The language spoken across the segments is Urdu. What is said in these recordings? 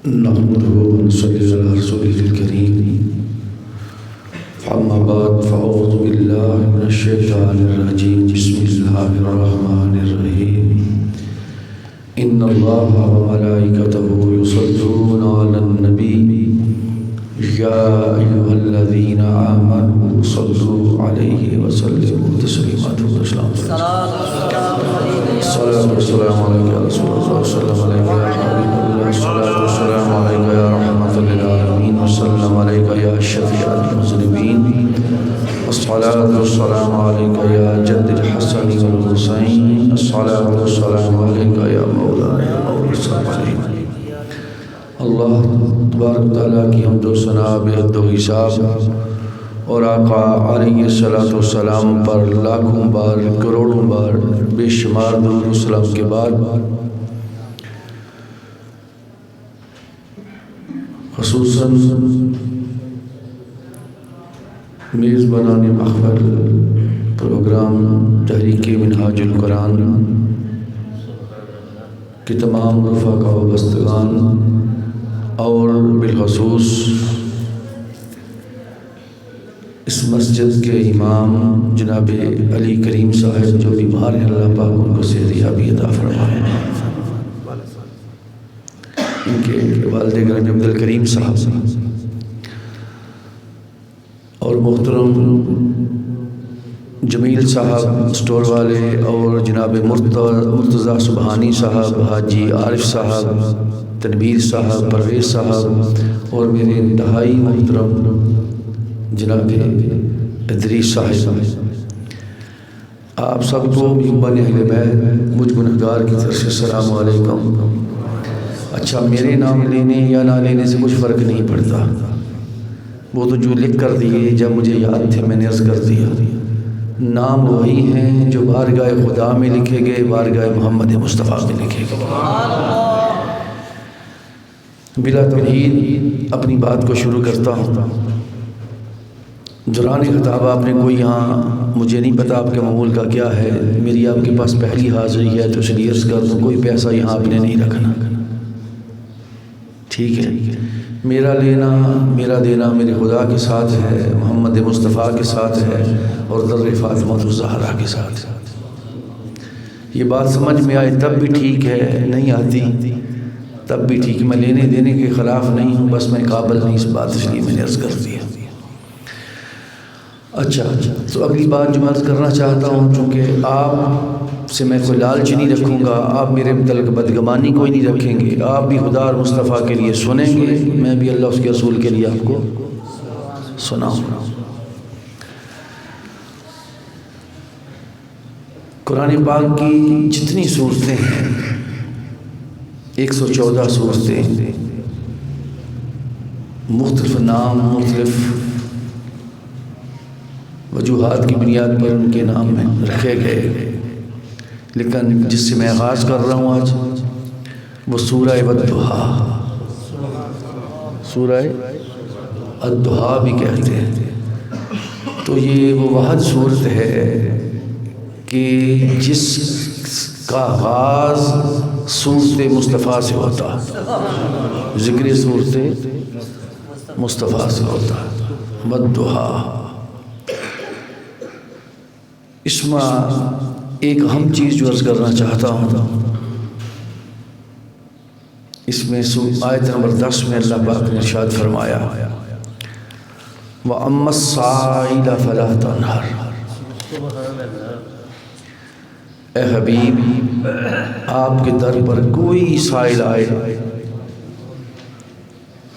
نحمده ونصلي على رسوله الكريم. أما بعد فأعوذ بالله من الشيطان الرجيم. بسم الله الرحمن الرحيم. إن الله وملائكته يصلون على النبي يا أيها الذين آمنوا صلوا عليه وسلموا تسليما. الصلاة والسلام عليك يا رسول الله، السلام عليك يا حبيب الله، الصلاة والسلام عليك يا رحمة للعالمين، والسلام عليك يا شفيع المذنبين، الصلاة والسلام عليك يا جد الحسن والحسين، الصلاة والسلام عليك يا مولانا يا مولا الصالحين. اللہ تبارک تعالیٰ کی حمد و ثنا بے حد و حساب اور آقا علیہ الصلوۃ والسلام پر لاکھوں بار کروڑوں بار بے شمار درود و سلام کے بعد خصوصاً میزبانان محفل پروگرام تحریک منہاج القرآن کے تمام رفقا و بستگان اور بالخصوص اس مسجد کے امام جناب علی کریم صاحب جو بیمار ہیں، اللہ پاک ان کو صحت یابی عطا فرمائے. ان کے والد گرامی عبد الکریم صاحب اور محترم جمیل صاحب اسٹور والے اور جناب مرتضیٰ سبحانی صاحب، حاجی عارف صاحب، تنویر صاحب، پرویز صاحب اور میرے انتہائی محترم جناب ادریس صاحب، آپ سب کو بن اہل بیت مجھ گنہگار کی طرف سے السلام علیکم. اچھا، میرے نام لینے یا نہ لینے سے کچھ فرق نہیں پڑتا، وہ تو جو لکھ کر دیے جب مجھے یاد تھے میں نے عرض کر دیا. نام وہی ہیں جو بارگاہ خدا میں لکھے گئے، بارگاہ محمد مصطفیٰ میں لکھے گئے. بلا تمہید اپنی بات کو شروع کرتا ہوں. دوران خطاب آپ نے کوئی یہاں مجھے نہیں پتا آپ کے معمول کا کیا ہے، میری آپ کے پاس پہلی حاضری ہے تو اس لیے عرض کر دوں کوئی پیسہ یہاں آپ نے نہیں رکھنا، ٹھیک ہے؟ میرا لینا میرا دینا میرے خدا کے ساتھ ہے، محمد مصطفیٰ کے ساتھ ہے اور در فاطمہ الزہرا کے ساتھ ہے. یہ بات سمجھ میں آئے تب بھی ٹھیک ہے، نہیں آتی تب بھی ٹھیک. میں لینے دینے کے خلاف نہیں ہوں، بس میں قابل نہیں اس بات، اس لیے میں نے عرض کر دیا. اچھا، تو اگلی بات جو میں عرض کرنا چاہتا ہوں، چونکہ آپ سے میں کوئی لالچ نہیں رکھوں گا، آپ میرے متعلق بدگمانی کوئی نہیں رکھیں گے، آپ بھی خدا اور مصطفیٰ کے لیے سنیں گے، میں بھی اللہ اس کے رسول کے لیے آپ کو سناؤں گا. قرآن پاک کی جتنی صورتیں ہیں 114 صورتیں، مختلف نام مختلف وجوہات کی بنیاد پر ان کے نام میں رکھے گئے، لیکن جس سے میں آغاز کر رہا ہوں آج وہ سورہ والضحیٰ، سورہ الضحیٰ بھی کہتے ہیں. تو یہ وہ واحد صورت ہے کہ جس کا آغاز صورت مصطفیٰ سے ہوتا، ذکر صورت مصطفیٰ سے ہوتا. والضحیٰ، اس میں ایک اہم چیز جو عرض کرنا چاہتا ہوں، اس میں آیت نمبر 10 میں اللہ پاک نے ارشاد فرمایا وَأَمَّا السَّائِلَ فَلَا تَنْهَرْ. اے حبیب، آپ کے در پر کوئی سائل آئے،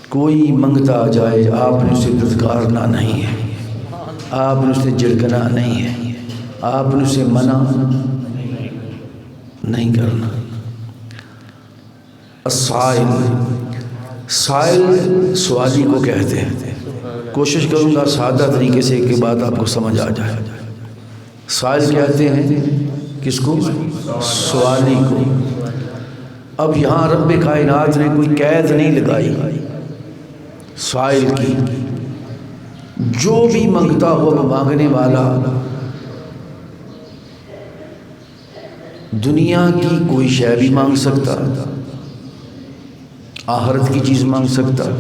کوئی منگتا آ جائے، آپ نے اسے دھتکارنا نہیں ہے، آپ نے اسے جھڑکنا نہیں ہے، آپ نے اسے منع نہیں کرنا. السائل، سائل سوالی کو کہتے ہیں. کوشش کروں گا سادہ طریقے سے کہ بات آپ کو سمجھ آ جائے. سائل کہتے ہیں کس کو؟ سوالی کو. اب یہاں رب کائنات نے کوئی قید نہیں لگائی سائل کی، جو بھی منگتا ہو مانگنے والا دنیا کی کوئی شے بھی مانگ سکتا، آخرت کی چیز مانگ سکتا ہے،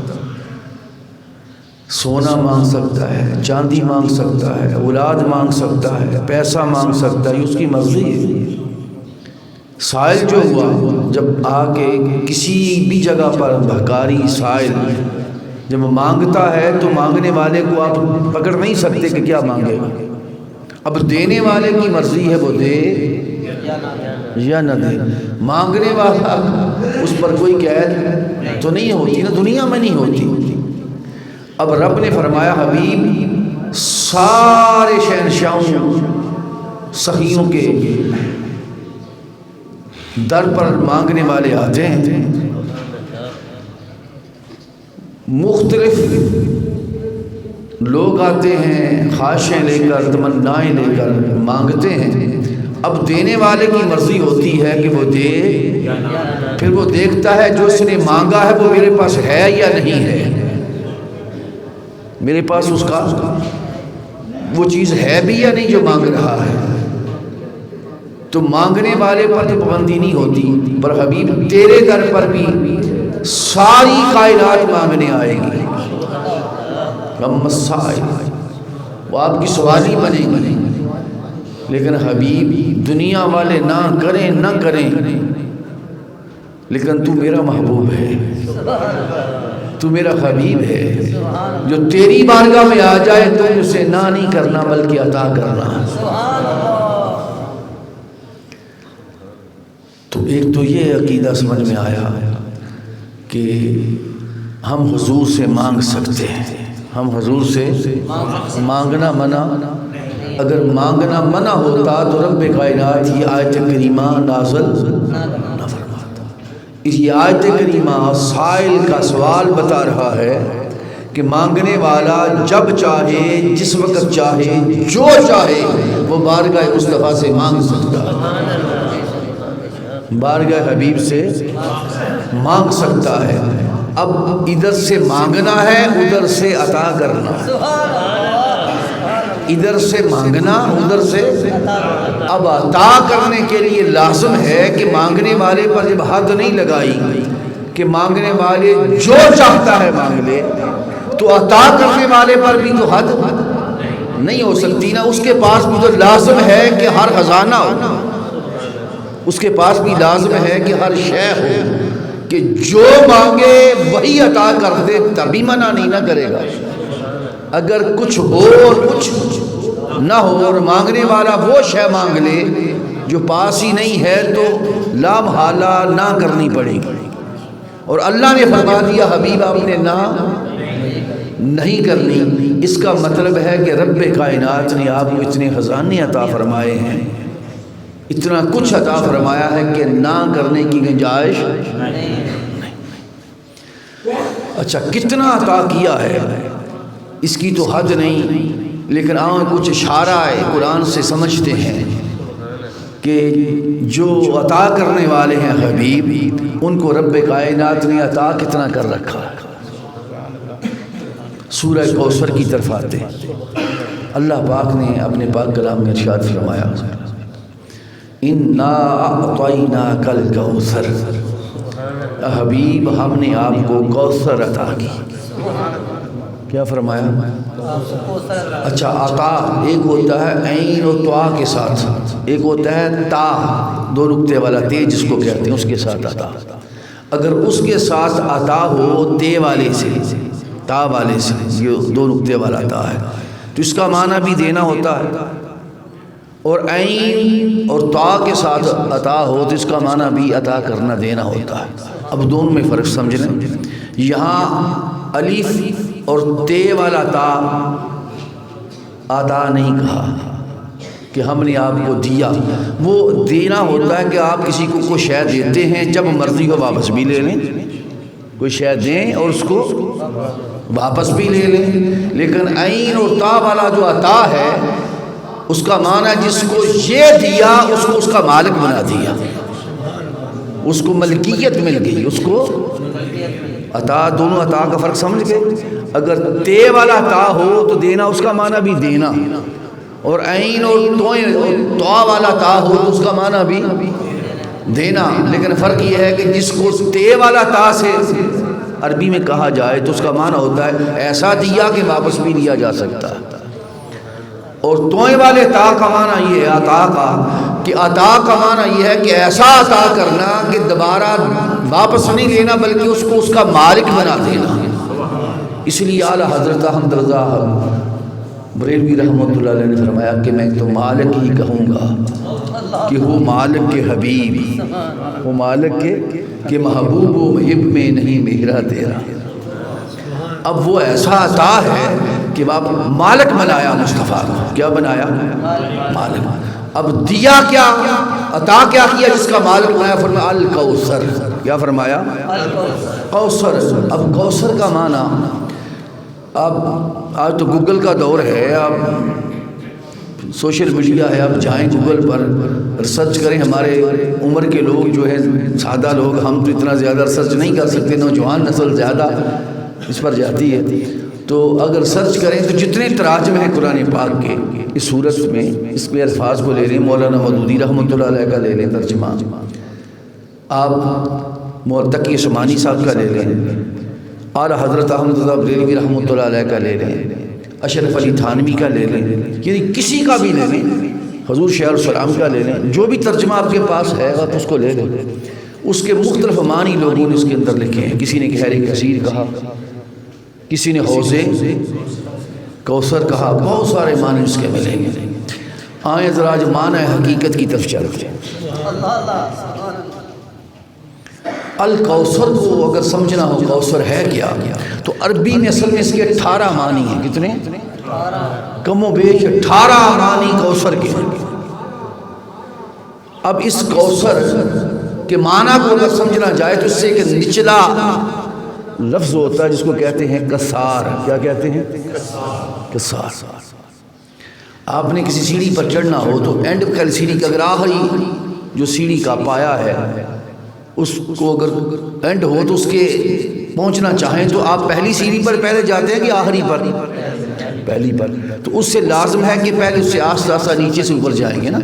سونا مانگ سکتا ہے، چاندی مانگ سکتا ہے، اولاد مانگ سکتا ہے، پیسہ مانگ سکتا ہے، یہ اس کی مرضی ہے۔ سائل جو ہوا جب آ کے کسی بھی جگہ پر بھکاری سائل جب مانگتا ہے تو مانگنے والے کو آپ پکڑ نہیں سکتے کہ کیا مانگے گا۔ اب دینے والے کی مرضی ہے وہ دے یا نہ دے، مانگنے والا اس پر کوئی قید تو نہیں ہوتی نا، دنیا میں نہیں ہوتی۔ اب رب نے فرمایا حبیب سارے شہنشاہوں سخیوں کے در پر مانگنے والے آتے ہیں، مختلف لوگ آتے ہیں خواہشیں لے کر، تمنائیں لے کر مانگتے ہیں۔ اب دینے والے کی مرضی ہوتی ہے کہ وہ دے، پھر وہ دیکھتا ہے جو اس نے مانگا ہے وہ میرے پاس ہے یا نہیں ہے، میرے پاس اس کا وہ چیز ہے بھی یا نہیں جو مانگ رہا ہے۔ تو مانگنے والے پر تو پابندی نہیں ہوتی، پر حبیب تیرے در پر بھی ساری کائنات مانگنے آئے گی، وہ آپ کی سوالی بنے گی۔ لیکن حبیب دنیا والے نہ کریں نہ کریں، لیکن تو میرا محبوب ہے، تو میرا حبیب ہے، جو تیری بارگاہ میں آ جائے تو اسے نہ نہیں کرنا بلکہ عطا کرنا۔ تو ایک تو یہ عقیدہ سمجھ میں آیا کہ ہم حضور سے مانگ سکتے ہیں، ہم حضور سے مانگنا منع، اگر مانگنا منع ہوتا تو رب کائنات یہ آیت کریمہ نازل نہ فرماتا۔ اس یہ آیت کریمہ سائل کا سوال بتا رہا ہے کہ مانگنے والا جب چاہے، جس وقت چاہے، جو چاہے وہ بارگاہ مصطفیٰ سے مانگ سکتا ہے، بارگاہ حبیب سے مانگ سکتا ہے۔ اب ادھر سے مانگنا ہے، ادھر سے عطا کرنا، ادھر سے مانگنا، ادھر سے اب عطا کرنے کے لیے لازم ہے کہ مانگنے والے پر جب حد نہیں لگائی کہ مانگنے والے جو چاہتا ہے مانگ لے، تو عطا کرنے والے پر بھی تو حد نہیں ہو سکتی نا، اس کے پاس بھی تو لازم ہے کہ ہر خزانہ ہو، اس کے پاس بھی لازم ہے کہ ہر شے ہو، کہ جو مانگے وہی عطا کر دے، تبھی منع نہیں نہ کرے گا۔ اگر کچھ ہو اور کچھ نہ ہو اور مانگنے والا وہ شے مانگ لے جو پاس ہی نہیں ہے تو لا محالہ نہ کرنی پڑے گی۔ اور اللہ نے فرما دیا حبیب آپ نے نہ نہیں کرنی، اس کا مطلب ہے کہ رب کائنات نے آپ کو اتنے خزانے عطا فرمائے ہیں، اتنا کچھ عطا فرمایا ہے کہ نہ کرنے کی گنجائش نہیں۔ اچھا کتنا عطا کیا ہے اس کی تو حد نہیں، لیکن کچھ اشارہ ہے قرآن سے سمجھتے ہیں کہ جو عطا کرنے والے ہیں حبیب، ان کو رب کائنات نے عطا کتنا کر رکھا ہے۔ سورہ کوثر کی طرف آتے ہیں، اللہ پاک نے اپنے پاک کلام میں ارشاد فرمایا اِنَّا أَعْطَيْنَاكَ الْكَوْثَرَ، حبیب ہم نے آپ کو کوثر عطا کی۔ کیا فرمایا؟ اچھا عطا ایک ہوتا ہے عین و طا کے ساتھ، ایک ہوتا ہے تا دو نقطے والا تے جس کو کہتے ہیں، اس کے ساتھ عطا۔ اگر اس کے ساتھ عطا ہو تے والے سے، تا والے سے، یہ دو نقطے والا تا ہے، تو اس کا معنی بھی دینا ہوتا ہے، اور عین اور تا کے ساتھ عطا ہو تو اس کا معنی بھی عطا کرنا دینا ہوتا ہے۔ اب دونوں میں فرق سمجھ لیں، یہاں الف اور تے والا تا عطا نہیں کہا کہ ہم نے آپ کو دیا، وہ دینا ہوتا ہے کہ آپ کسی کو کوئی شے دیتے ہیں، جب مرضی ہو واپس بھی لے لیں، کوئی شے دیں اور اس کو واپس بھی لے لیں۔ لیکن عین اور تا والا جو عطا ہے اس کا معنی جس کو یہ دیا اس کو اس کا مالک بنا دیا، اس کو ملکیت مل گئی، اس کو عطا۔ دونوں عطا کا فرق سمجھ گئے؟ اگر تے والا عطا ہو تو دینا اس کا معنی بھی دینا، اور عین اور تو والا عطا ہو تو اس کا معنی بھی دینا، لیکن فرق یہ ہے کہ جس کو تے والا تا سے عربی میں کہا جائے تو اس کا معنی ہوتا ہے ایسا دیا کہ واپس بھی لیا جا سکتا ہے، اور توئیں والے تا کا معنی یہ ہے عطا کا، کہ عطا کا معنی یہ ہے کہ ایسا عطا کرنا کہ دوبارہ واپس نہیں لینا بلکہ اس کو اس کا مالک بنا دینا۔ اس لیے اعلیٰ حضرت احمد رضا بریلوی رحمۃ اللہ علیہ نے فرمایا کہ میں تو مالک ہی کہوں گا کہ وہ مالک کے حبیب، وہ مالک کے محبوب و محب میں نہیں میرا تیرا۔ اب وہ ایسا عطا ہے کہ آپ مالک بنایا مصطفیٰ کو، کیا بنایا؟ مالک۔ اب دیا کیا، عطا کیا کیا جس کا مالک بنایا؟ فرمایا الکوثر۔ کیا فرمایا؟ کوثر۔ اب کوثر کا معنی، اب آج تو گوگل کا دور ہے، اب سوشل میڈیا ہے، اب جائیں گوگل پر ریسرچ کریں۔ ہمارے عمر کے لوگ جو ہیں، سادہ لوگ، ہم تو اتنا زیادہ ریسرچ نہیں کر سکتے، نوجوان نسل زیادہ اس پر جاتی ہے، تو اگر سرچ کریں تو جتنے تراجم ہیں قرآن پاک کے اس صورت میں، اس کے الفاظ کو لے لیں، مولانا مودودی رحمۃ اللہ علیہ کا لے لیں ترجمہ، آپ تقی عثمانی صاحب کا لے لیں، اعلیٰ حضرت احمد رضا بریلوی رحمۃ اللہ علیہ کا لے لیں، اشرف علی تھانوی کا لے لیں، یعنی کسی کا بھی لے لیں، حضور شیخ السلام کا لے لیں، جو بھی ترجمہ آپ کے پاس ہے آپ اس کو لے لیں۔ اس کے مختلف معنی لوگوں نے اس کے اندر لکھے ہیں، کسی نے گہر کثیر کہا، کسی نے حوض کوثر کہا، بہت سارے معنی اس کے ملیں گے۔ آئیں ذرا آج معنی حقیقت کی طرف چلتے ہیں۔ الکوثر کو اگر سمجھنا ہو کوثر ہے کیا، تو عربی میں اصل میں اس کے 18 معنی ہیں۔ کتنے؟ کم و بیش 18 معنی کوثر کے ہیں۔ اب اس کوثر کے معنی کو اگر سمجھنا جائے تو اس سے ایک نچلا لفظ ہوتا ہے جس کو کہتے ہیں کسار۔ کیا کہتے ہیں؟ کسار۔ آپ نے کسی سیڑھی پر چڑھنا ہو تو اینڈ پر سیڑھی کا اگر آخری جو سیڑھی کا پایا ہے اس کو اگر اینڈ ہو تو اس کے پہنچنا چاہیں تو آپ پہلی سیڑھی پر پہلے جاتے ہیں کہ آخری پر؟ پہلی پر۔ تو اس سے لازم ہے کہ پہلے اس سے آہستہ آہستہ نیچے سے اوپر جائیں گے نا۔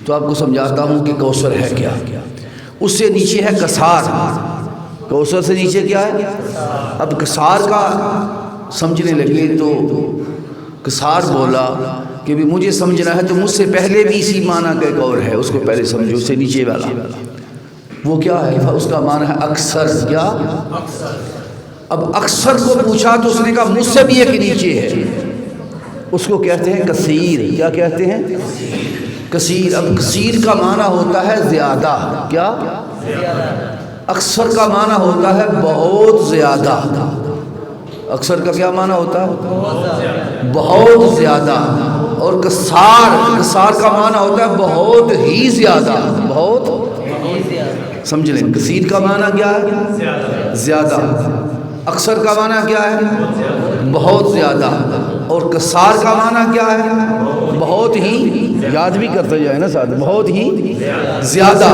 تو آپ کو سمجھاتا ہوں کہ کوثر ہے کیا۔ اس سے نیچے ہے کسار۔ کوثر سے نیچے کیا ہے؟ اب کسار کا سمجھنے لگے تو کسار بولا کہ بھی مجھے سمجھنا ہے تو مجھ سے پہلے بھی اسی معنی کا ایک اور ہے، اس کو پہلے سمجھو۔ اس سے نیچے والا وہ کیا ہے؟ اس کا معنی ہے اکثر۔ کیا؟ اب اکثر کو پوچھا تو اس نے کہا مجھ سے بھی ایک نیچے ہے، اس کو کہتے ہیں کثیر۔ کیا کہتے ہیں؟ کثیر۔ اب کثیر کا معنی ہوتا ہے زیادہ۔ کیا؟ اکثر کا معنی ہوتا ہے بہت زیادہ۔ اکثر کا کیا معنی ہوتا ہے؟ بہت زیادہ۔ اور کثار کا معنی ہوتا ہے بہت ہی زیادہ۔ بہت سمجھ لیں، کثیر کا معنی کیا ہے؟ زیادہ۔ اکثر کا معنی کیا ہے؟ بہت زیادہ۔ اور کثار کا معنی کیا ہے؟ بہت ہی، یاد بھی کرتے جائے نا ساتھ، بہت ہی زیادہ۔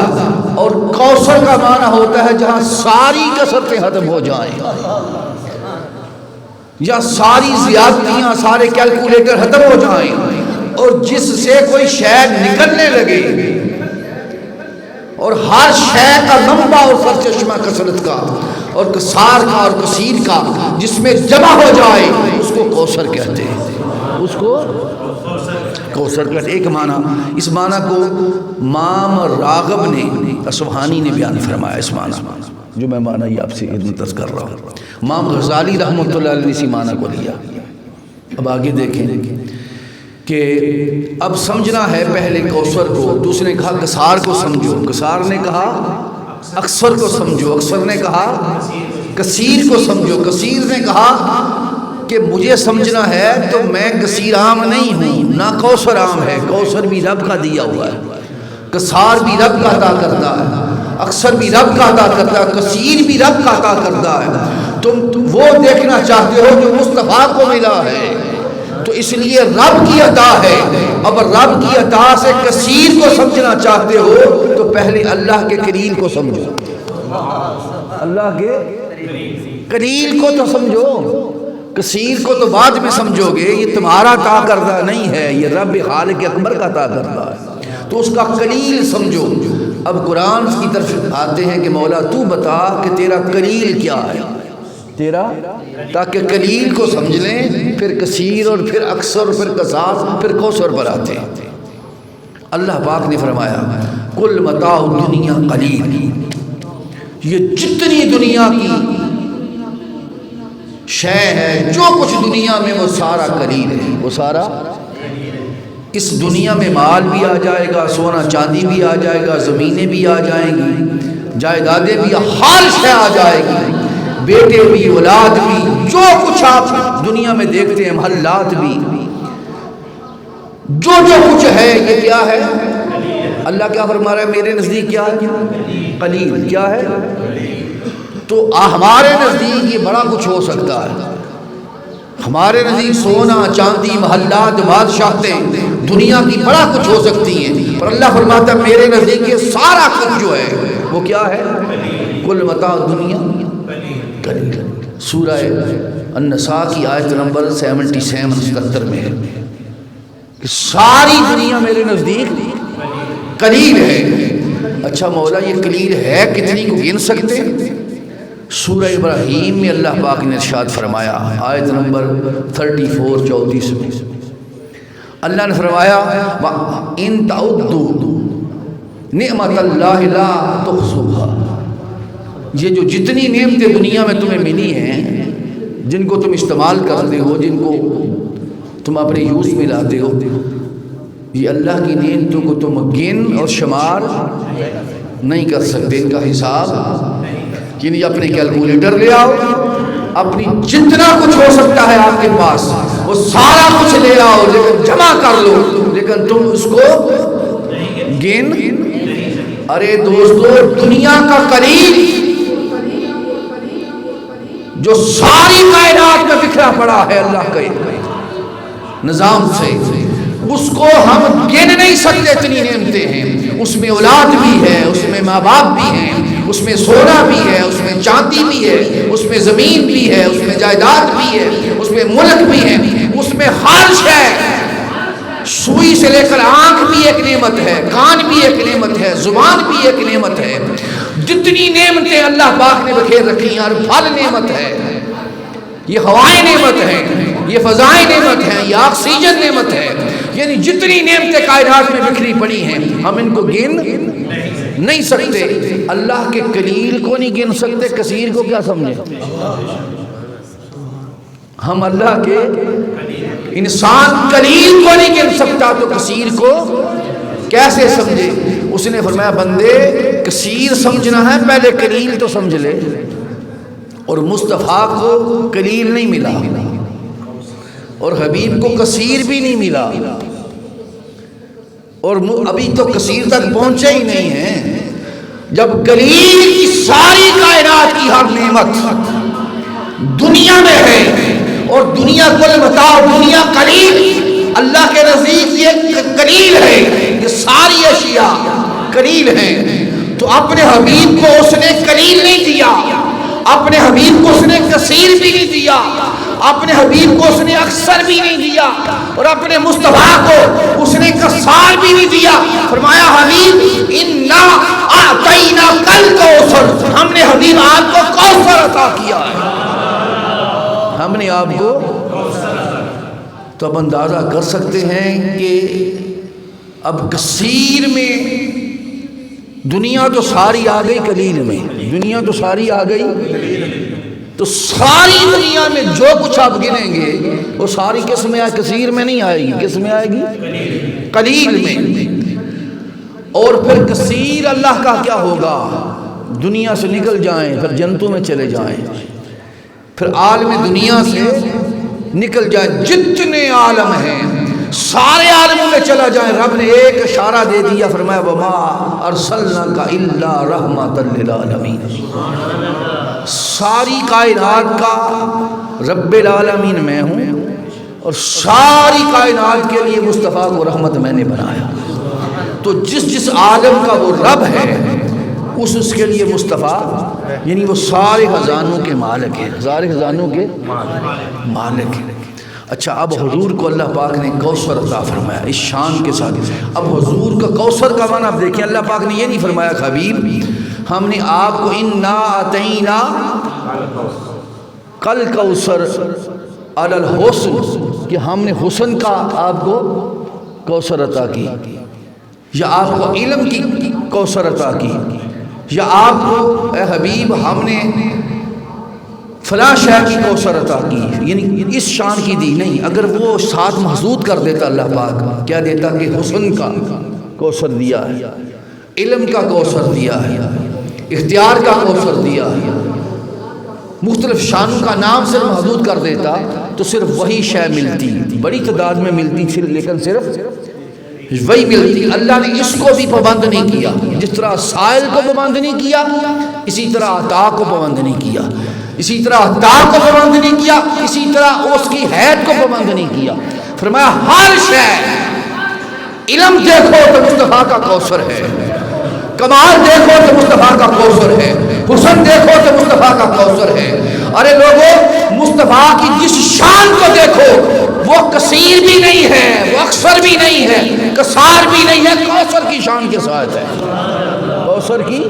اور کوثر کا معنی ہوتا ہے جہاں ساری کثرتیں ختم ہو جائیں، یا ساری زیادتیاں، سارے کیلکولیٹر ختم ہو جائیں، اور جس سے کوئی شے نکلنے لگے، اور ہر شے کا لمبا اور سرچشمہ کثرت کا، اور کثار کا اور کثیر کا جس میں جمع ہو جائے، اس کو کوثر کہتے ہیں۔ اس کو کوثر کہتے ہیں۔ ایک معنی، اس معنی کو امام راغب نے، اصفہانی نے بیان فرمایا۔ اس معنی جو میں معنی یہ آپ سے خدمت کر رہا ہوں، امام غزالی رحمۃ اللہ علیہ نے اسی معنی کو لیا۔ اب آگے دیکھیں کہ اب سمجھنا ہے پہلے کوثر کو، تو اس نے کہا کثار کو سمجھو، کثار نے کہا اکثر کو سمجھو، اکثر نے کہا کثیر کو سمجھو، کثیر نے کہا کہ مجھے سمجھنا ہے تو میں کثیر عام نہیں ہوں، نہ کوثر عام ہے، کوثر بھی رب کا دیا ہوا ہے، کثار بھی رب کا عطا کرتا ہے، اکثر بھی رب کا عطا کرتا ہے، کثیر بھی رب کا عطا کرتا ہے۔ تم وہ دیکھنا چاہتے ہو جو مصطفیٰ کو ملا ہے، تو اس لیے رب کی عطا ہے۔ اب رب کی عطا سے کثیر کو سمجھنا چاہتے ہو تو پہلے اللہ کے کلیل کو سمجھو، اللہ کے کلیل کو تو سمجھو، کثیر کو تو بعد میں سمجھو گے، یہ تمہارا عطا کردہ نہیں ہے، یہ رب خالق اکبر کا عطا کردہ ہے، تو اس کا کلیل سمجھو۔ اب قرآن کی طرف آتے ہیں کہ مولا تو بتا کہ تیرا قلیل کیا ہے، تیرا، تاکہ قلیل کو سمجھ لیں، پھر کثیر اور پھر اکثر، پھر کثار، پھر کوثر پر آتے ہیں۔ اللہ پاک نے فرمایا کل متاع الدنیا قلیل، یہ جتنی دنیا کی شے ہے، جو کچھ دنیا میں، وہ سارا قلیل ہے، وہ سارا، اس دنیا میں مال بھی آ جائے گا، سونا چاندی بھی آ جائے گا، زمینیں بھی آ جائیں گی، جائیدادیں بھی، ہر شے آ جائے گی، بیٹے بھی، اولاد بھی، جو کچھ آپ دنیا میں دیکھتے ہیں، محلات بھی، جو کچھ ہے، یہ کیا ہے؟ اللہ کیا فرما رہا ہے؟ میرے نزدیک کیا ہے؟ قلیل۔ کیا ہے؟ تو ہمارے نزدیک یہ بڑا کچھ ہو سکتا ہے، ہمارے نزدیک سونا چاندی، محلات، بادشاہتیں، دنیا کی بڑا کچھ ہو سکتی ہیں، پر اللہ فرماتا ہے میرے نزدیک یہ سارا کچھ جو ہے وہ کیا ہے؟ کل متاع دنیا قلیل۔ سورہ النساء کی آیت نمبر 77 میں ہے کہ ساری دنیا میرے نزدیک قلیل ہے۔ اچھا مولا یہ قلیل ہے کتنی کو گن سکتے؟ سورہ ابراہیم میں اللہ پاک نے ارشاد فرمایا، آیت نمبر 34 میں اللہ نے فرمایا ان تعدوا نعمت اللہ لا تحصوها، یہ جو جتنی نعمتیں دنیا میں تمہیں ملی ہیں، جن کو تم استعمال کرتے ہو، جن کو تم اپنے یوز میں لاتے ہو، یہ اللہ کی نعمتوں کو تم گن اور شمار نہیں کر سکتے، ان کا حساب، یعنی اپنے کیلکولیٹر لے آؤ، اپنی جتنا کچھ ہو سکتا ہے آپ کے پاس وہ سارا کچھ لے آؤ، لیکن جمع کر لو، لیکن تم اس کو گن۔ ارے دوستو، دنیا کا قلیل جو ساری کائنات میں بکھرا پڑا ہے اللہ کے نظام سے، اس کو ہم گن نہیں سکتے، اتنی نعمتیں ہیں، اس میں اولاد بھی ہے، اس میں ماں باپ بھی ہیں، اس میں سونا بھی ہے، اس میں چاندی بھی ہے، اس میں زمین بھی ہے، اس میں جائیداد بھی ہے، اس میں ملک بھی ہے، اس میں ہر شے، سوئی سے لے کر آنکھ بھی ایک نعمت ہے، کان بھی ایک نعمت ہے، زبان بھی ایک نعمت ہے، جتنی نعمتیں اللہ پاک نے بکھیر رکھی ہیں، ہر پھل نعمت ہے، یہ ہوائیں نعمت ہیں، یہ فضائیں نعمت ہیں، یہ آکسیجن نعمت ہے، یعنی جتنی نعمتیں کائنات میں بکھری پڑی ہیں ہم ان کو گن نہیں سکتے۔ اللہ کے قلیل کو نہیں گن سکتے، کثیر کو کیا سمجھیں ہم؟ اللہ کے انسان قلیل کو نہیں گن سکتا تو کثیر کو کیسے سمجھے؟ اس نے فرمایا بندے کثیر سمجھنا ہے پہلے قلیل تو سمجھ لے، اور مصطفیٰ کو قلیل نہیں ملا اور حبیب کو کثیر بھی نہیں ملا، اور ابھی تو کثیر تک پہنچے ہی نہیں ہیں۔ جب قلیل کی ساری کائنات کی ہر نعمت دنیا میں ہے، اور دنیا کل متاع دنیا قلیل، اللہ کے نزدیک یہ قلیل ہے، یہ ساری اشیاء قلیل ہیں، تو اپنے حبیب کو اس نے قلیل نہیں دیا، اپنے حبیب کو اس نے کثیر بھی نہیں دیا، اپنے حبیب کو اس نے اکثر بھی نہیں دیا، اور اپنے مصطفیٰ کو اس نے کثار بھی نہیں دیا۔ فرمایا حبیب انا اعطیناک الکوثر، ہم نے حبیب آپ کو کوثر عطا کیا ہے، ہم نے آپ کو۔ تو اب اندازہ کر سکتے ہیں کہ اب کثیر میں دنیا تو ساری آ گئی قلیل میں، دنیا تو ساری آ گئی، تو ساری دنیا میں جو کچھ آپ گنیں گے وہ ساری کس میں آئے؟ کثیر میں نہیں آئے گی، کس میں آئے گی؟ قلیل میں۔ اور پھر کثیر اللہ کا کیا ہوگا؟ دنیا سے نکل جائیں، پھر جنتوں میں چلے جائیں، پھر عالم دنیا سے نکل جائیں، جتنے عالم ہیں سارے عالموں میں چلا جائیں، رب نے ایک اشارہ دے دیا، فرمایا وما ارسلناک الا رحمۃ للعالمین، ساری کائنات کا رب العالمین میں ہوں، اور ساری کائنات کے لیے مصطفیٰ کو رحمت میں نے بنایا۔ تو جس عالم کا وہ رب ہے اس کے لیے مصطفیٰ، یعنی وہ سارے خزانوں کے مالک ہیں، سارے خزانوں کے مالک ہیں۔ اچھا اب حضور کو اللہ پاک نے کوثر عطا فرمایا اس شان کے ساتھ. اب حضور کا کوثر کا معنی آپ دیکھیں, اللہ پاک نے یہ نہیں فرمایا حبیب ہم نے آپ کو انا اعطینا کل کوثر علی الحسن کہ ہم نے حسن کا آپ کو کوثر عطا کی, یا آپ کو علم کی کوثر عطا کی, یا آپ کو اے حبیب ہم نے فلاں شے کی کوثر عطا کی, یعنی اس شان کی دی نہیں. اگر وہ ساتھ محدود کر دیتا اللہ پاک, کیا دیتا کہ حسن کا کوثر دیا ہے, علم کا کوثر دیا ہے, اختیار کا کوثر دیا ہے, مختلف شانوں کا نام صرف محدود کر دیتا تو صرف وہی شے ملتی, بڑی تعداد میں ملتی تھی لیکن صرف وہی ملتی. اللہ نے اس کو بھی پابند نہیں کیا, جس طرح سائل کو پابند نہیں کیا اسی طرح عطا کو پابند نہیں کیا, اسی طرح عطا کو پابند نہیں کیا, اسی طرح اس کی حیت کو پابند نہیں کیا. فرمایا ہر شے, علم دیکھو تو مصطفیٰ کا کوثر ہے, کمال دیکھو تو مصطفیٰ کا کوثر ہے, حسن دیکھو تو مصطفیٰ کا کوثر ہے. ارے لوگوں مصطفیٰ کی جس شان کو دیکھو وہ کثیر بھی نہیں ہے, وہ اکثر بھی نہیں ہے, کثار بھی نہیں ہے, کوثر کی شان کے ساتھ ہے, کوثر کی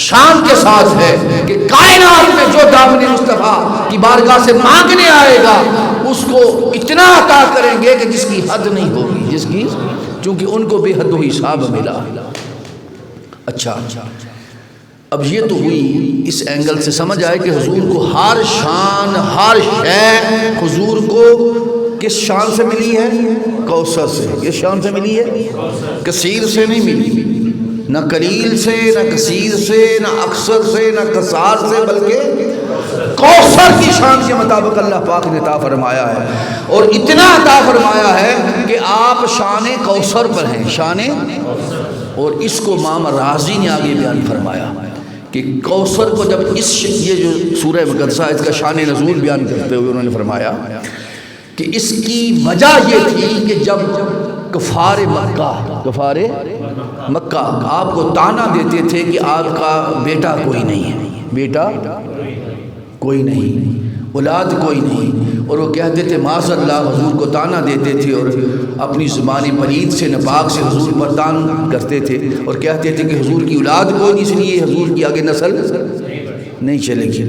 شان کے ساتھ ہے کہ کائنات میں جو دامن مصطفیٰ کی بارگاہ سے مانگنے آئے گا اس کو اتنا عطا کریں گے کہ جس کی حد نہیں ہوگی, جس کی, چونکہ ان کو بے حد و حساب ملا. اچھا اب یہ تو ہوئی اس اینگل سے سمجھ آئے کہ حضور کو ہر شان ہر شے حضور کو کس شان سے ملی ہے, کوثر سے. کس شان سے ملی ہے, کثیر سے نہیں ملی, نہ قلیل سے, نہ کثیر سے, نہ اکثر سے, نہ کثار سے, بلکہ کوثر کی شان کے مطابق اللہ پاک نے عطا فرمایا ہے. اور اتنا عطا فرمایا ہے کہ آپ شان کوثر پر ہیں, شان. اور اس کو امام رازی نے آگے بیان فرمایا کہ کوثر کو جب اس یہ جو سورہ مقدسہ اس کا شان نزول بیان کرتے ہوئے انہوں نے فرمایا کہ اس کی وجہ یہ تھی کہ جب کفار مکہ آپ کو طعنہ دیتے تھے کہ آپ کا بیٹا کوئی نہیں ہے, بیٹا کوئی نہیں, اولاد کوئی نہیں, اور وہ کہتے تھے معاذ اللہ, حضور کو طعنہ دیتے تھے اور اپنی زبان پلید سے نپاک سے حضور پر طعن کرتے تھے اور کہتے تھے کہ حضور کی اولاد کوئی نہیں, اس لیے حضور کی آگے نسل نہیں چلے گی.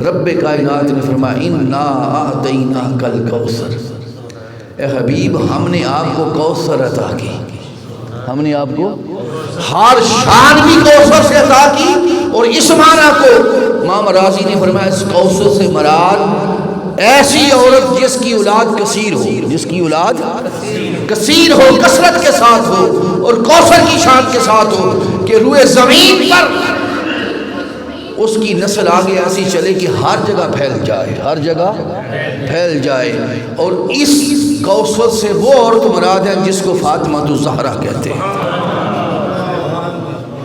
رب کائنات نے فرمایا انا اعطیناک الکوثر, اے حبیب ہم نے آپ کو کوثر عطا کی, ہم نے آپ کو ہر شان بھی کوثر سے عطا کی. اور اس معنی کو امام رازی نے فرمایا اس کوثر سے مراد ایسی عورت جس کی اولاد کثیر ہو, جس کی اولاد کثیر ہو, کثرت کے ساتھ ہو اور کوثر کی شان کے ساتھ ہو کہ روئے زمین پر اس کی نسل آگے ایسی چلے کہ ہر جگہ پھیل جائے, ہر جگہ پھیل جائے. اور اس کوثر سے وہ عورت مراد ہے جس کو فاطمہ الزہرا کہتے ہیں.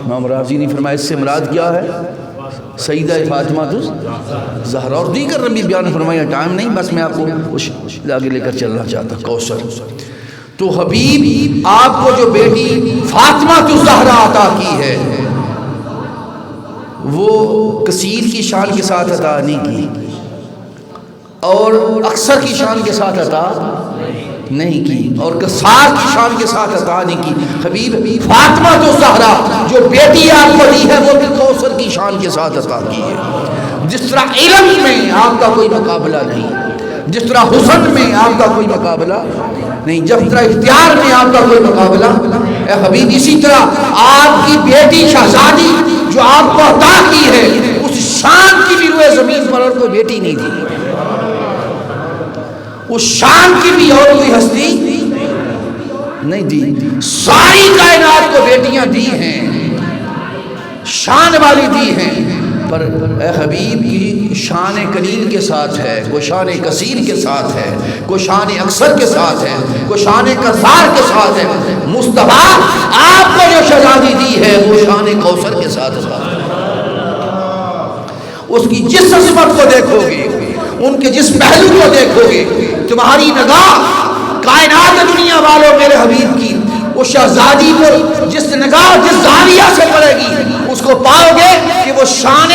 امام رازی نے فرمایا اس سے مراد کیا ہے, سیدہ فاطمہ الزہرا. اور دیگر نے بھی بیان فرمایا, ٹائم نہیں, بس میں آپ کو اس آگے لے کر چلنا چاہتا. کوثر تو حبیب آپ کو جو بیٹی فاطمہ الزہرا عطا کی ہے وہ کثیر کی شان کے ساتھ عطا نہیں کی اور اکثر کی شان کے ساتھ عطا نہیں کی اور کثار کی شان کے ساتھ عطا نہیں کی. حبیب فاطمہ الزہرا جو بیٹی آپ کو دی ہے وہ بھی کوثر کی شان کے ساتھ عطا کی ہے. جس طرح علم میں آپ کا کوئی مقابلہ نہیں, جس طرح حسن میں آپ کا کوئی مقابلہ نہیں, جس طرح اختیار میں آپ کا کوئی مقابلہ, اے حبیب اسی طرح آپ کی بیٹی شہزادی جو آپ کو عطا کی ہے اس شان کی بھی روئے زمین پر اور کوئی بیٹی نہیں دی, اس شان کی بھی اور کوئی ہستی نہیں دی. ساری کائنات کو بیٹیاں دی ہیں, شان والی دی ہیں, پر اے حبیب کی شان قلیل کے ساتھ ہے, کوئی شان کثیر کے ساتھ ہے, کوئی شان اکثر کے ساتھ ہے, کوئی شان کثار کے ساتھ ہے. مصطفیٰ آپ کو جو شہزادی دی ہے وہ شان کوثر کے ساتھ ہے. اس کی جس عظمت کو دیکھو گے, ان کے جس پہلو کو دیکھو گے, تمہاری نگاہ کائنات دنیا والوں میرے حبیب کی وہ شہزادی پر جس نگاہ جس زاویہ سے پڑے گی اس کو پاؤ گے کہ وہ شان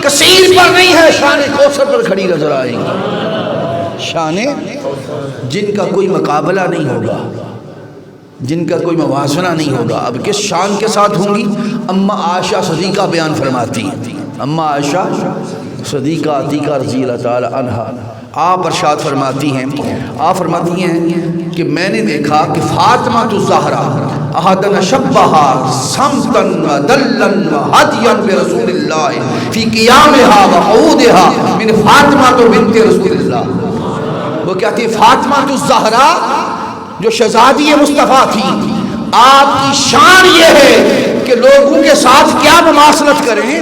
کثیر پر نہیں ہے, شان کوثر پر کھڑی نظر آئے گی, شانیں جن کا کوئی مقابلہ نہیں ہوگا، جن کا کوئی موازنہ نہیں ہوگا۔ اب کس شان کے ساتھ ہوں گی؟ اما عائشہ صدیقہ بیان فرماتی ہیں، اما عائشہ صدیقہ عتیقہ رضی اللہ تعالی عنہا، آپ ارشاد فرماتی ہیں، آپ فرماتی ہیں کہ میں نے دیکھا کہ فاطمہ الزہرا احدن شبہا سمتن و دلن و ہدین برسول اللہ فی قیامہا و قعودہا من فاطمہ بنت رسول اللہ۔ وہ کہتی فاطمہ الزہرا جو شہزادی مصطفیٰ تھی، آپ کی شان یہ ہے کہ لوگوں کے ساتھ کیا مماثلت کریں،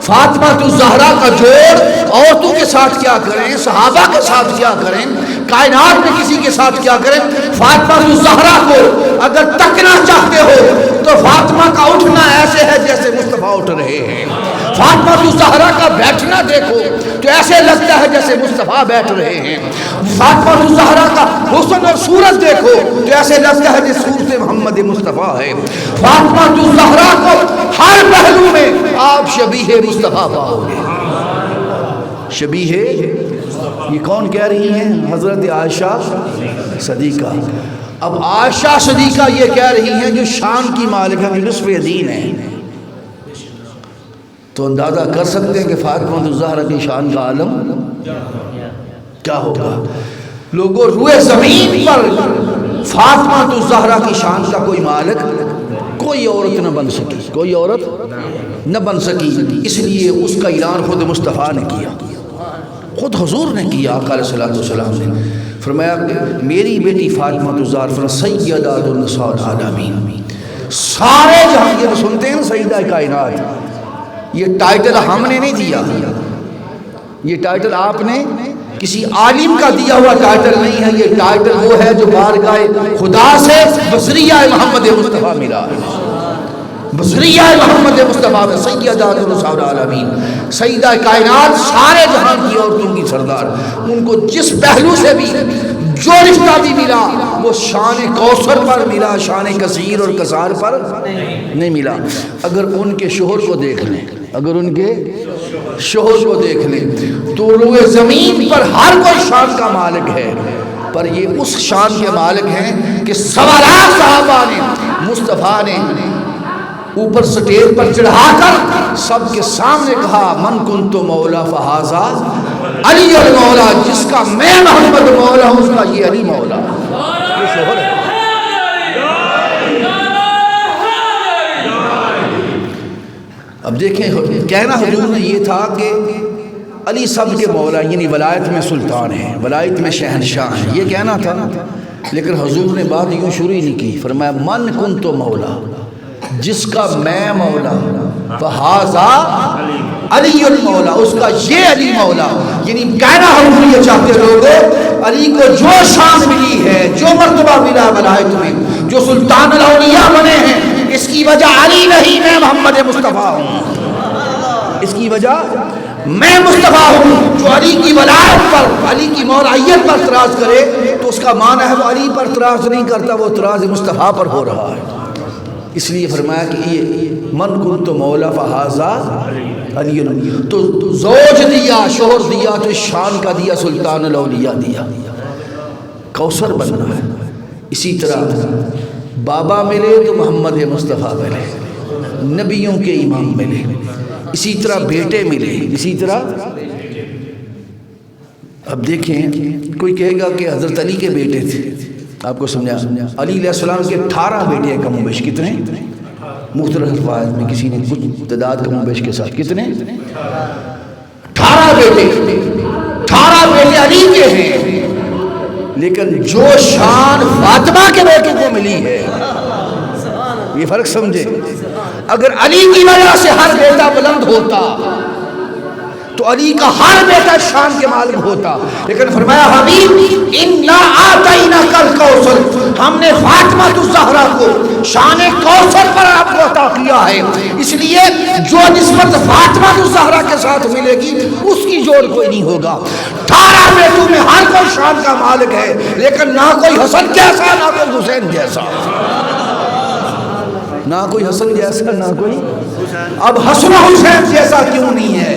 فاطمہ الزہرا کا جوڑ عورتوں کے ساتھ کیا کریں، صحابہ کے ساتھ کیا کریں، کائنات میں کسی کے ساتھ کیا کریں۔ فاطمہ الزہرا کو اگر تکنا چاہتے ہو تو فاطمہ کا اٹھنا ایسے ہے جیسے مصطفیٰ اٹھ رہے ہیں، فاطمہ الزہرا کا بیٹھنا دیکھو تو ایسے لگتا ہے جیسے مصطفیٰ بیٹھ رہے ہیں، فاطمہ الزہرا کا حسن اور صورت دیکھو تو ایسے لگتا ہے جیسے صورت محمد مصطفیٰ ہے۔ فاطمہ الزہرا کو ہر پہلو میں آپ شبیہ مصطفیٰ پاؤ گے، شبیہ۔ یہ کون کہہ رہی ہیں؟ حضرت عائشہ صدیقہ۔ اب عائشہ صدیقہ یہ کہہ رہی ہیں جو شان کی مالک ہے، نصف دین ہے، تو اندازہ کر سکتے ہیں کہ فاطمہ الزہرا کی شان کا عالم کیا ہوگا۔ لوگوں روئے زمین پر فاطمہ الزہرا کی شان کا کوئی مالک کوئی عورت نہ بن سکی، کوئی عورت نہ بن سکی، اس لیے اس کا اعلان خود مصطفیٰ نے کیا، خود حضور نے کیا۔ آقا علیہ الصلوۃ والسلام نے فرمایا میری بیٹی فاطمہ الزہرا سیدہ النساء العالمین، سارے جہاں، یہ سنتے ہیں سیدہ کائنات، یہ ٹائٹل ہم نے نہیں دیا، یہ ٹائٹل آپ نے کسی عالم کا دیا ہوا ٹائٹل نہیں ہے، یہ ٹائٹل وہ ہے جو بارگاہ خدا سے بصریہ محمد مصطفیٰ ملا، بصریہ محمد مصطفیٰ میں سیدہ النساء العالمین، سیدہ کائنات، سارے جہاں کی عورتوں کی سردار۔ ان کو جس پہلو سے بھی جو رشتہ بھی ملا وہ شان کوثر پر ملا، شان کثیر اور کثار پر نہیں ملا۔ اگر ان کے شوہر کو دیکھ لیں، اگر ان کے شوہر کو دیکھ لیں تو روئے زمین پر ہر کوئی شان کا مالک ہے، پر یہ اس شان کے مالک ہیں کہ سوالات صحابہ نے مصطفیٰ نے اوپر سٹیج پر چڑھا کر سب کے سامنے کہا من کنت مولا فہذا علی المولا، جس کا میں محمد مولا ہوں اس کا یہ علی مولا، یہ شوہر ہے۔ اب دیکھیں کہنا حضور نے یہ تھا کہ علی سب کے مولا، یعنی ولایت میں سلطان ہیں، ولایت میں شہنشاہ ہیں، یہ کہنا تھا، لیکن حضور نے بات یوں شروع ہی نہیں کی، فرمایا من کنت مولا، جس کا میں مولا، فہذا علی المولا، اس کا یہ علی مولا، یعنی کہنا حضور یہ چاہتے لوگوں علی کو جو شان ملی ہے، جو مرتبہ ملا ولایت میں، جو سلطان الاولیاء بنے ہیں، اس کی وجہ علی نہیں، میں محمد مصطفیٰ ہوں، اس کی وجہ میں مصطفیٰ ہوں۔ جو علی کی ولایت پر، علی کی مولائیت پر اعتراض کرے تو اس کا معنی ہے وہ علی پر اعتراض نہیں کرتا، وہ اعتراض مصطفیٰ پر ہو رہا ہے۔ اس لیے فرمایا کہ یہ من کنت مولا فہذا علی، تو زوج دیا، شوہر دیا تو شان کا دیا، سلطان الاولیاء دیا، کوثر بننا ہے۔ اسی طرح بابا ملے تو محمد مصطفیٰ ملے، نبیوں کے امام ملے، اسی طرح بیٹے ملے، اسی طرح۔ اب دیکھیں کوئی کہے گا کہ حضرت علی کے بیٹے تھے، آپ کو سمجھا، علی علیہ السلام کے 18 بیٹے ہیں کم و بیش، کتنے؟ مختلف روایات میں کسی نے کچھ تعداد کم و بیش کے ساتھ، کتنے؟ 18 بیٹے، 18 بیٹے علی کے ہیں، لیکن جو شان فاطمہ کے بیٹے کو ملی ہے، یہ فرق سمجھے۔ اگر علی کی وجہ سے ہر بیٹا بلند ہوتا تو علی کا ہر بیٹا شان کے مالک ہوتا، لیکن فرمایا حبیب انا اعطیناک الکوثر، ہم نے فاطمہ الزہرا کو شان کوثر پر آپ کو عطا کیا ہے، اس لیے جو نسبت فاطمہ الزہرا کے ساتھ ملے گی اس کی جوڑ کوئی نہیں ہوگا۔ 18 بیٹوں میں ہر کوئی شان کا مالک ہے، لیکن نہ کوئی حسن جیسا، نہ کوئی حسین جیسا، نہ کوئی حسن جیسا، نہ کوئی۔ اب حسن و حسین جیسا کیوں نہیں ہے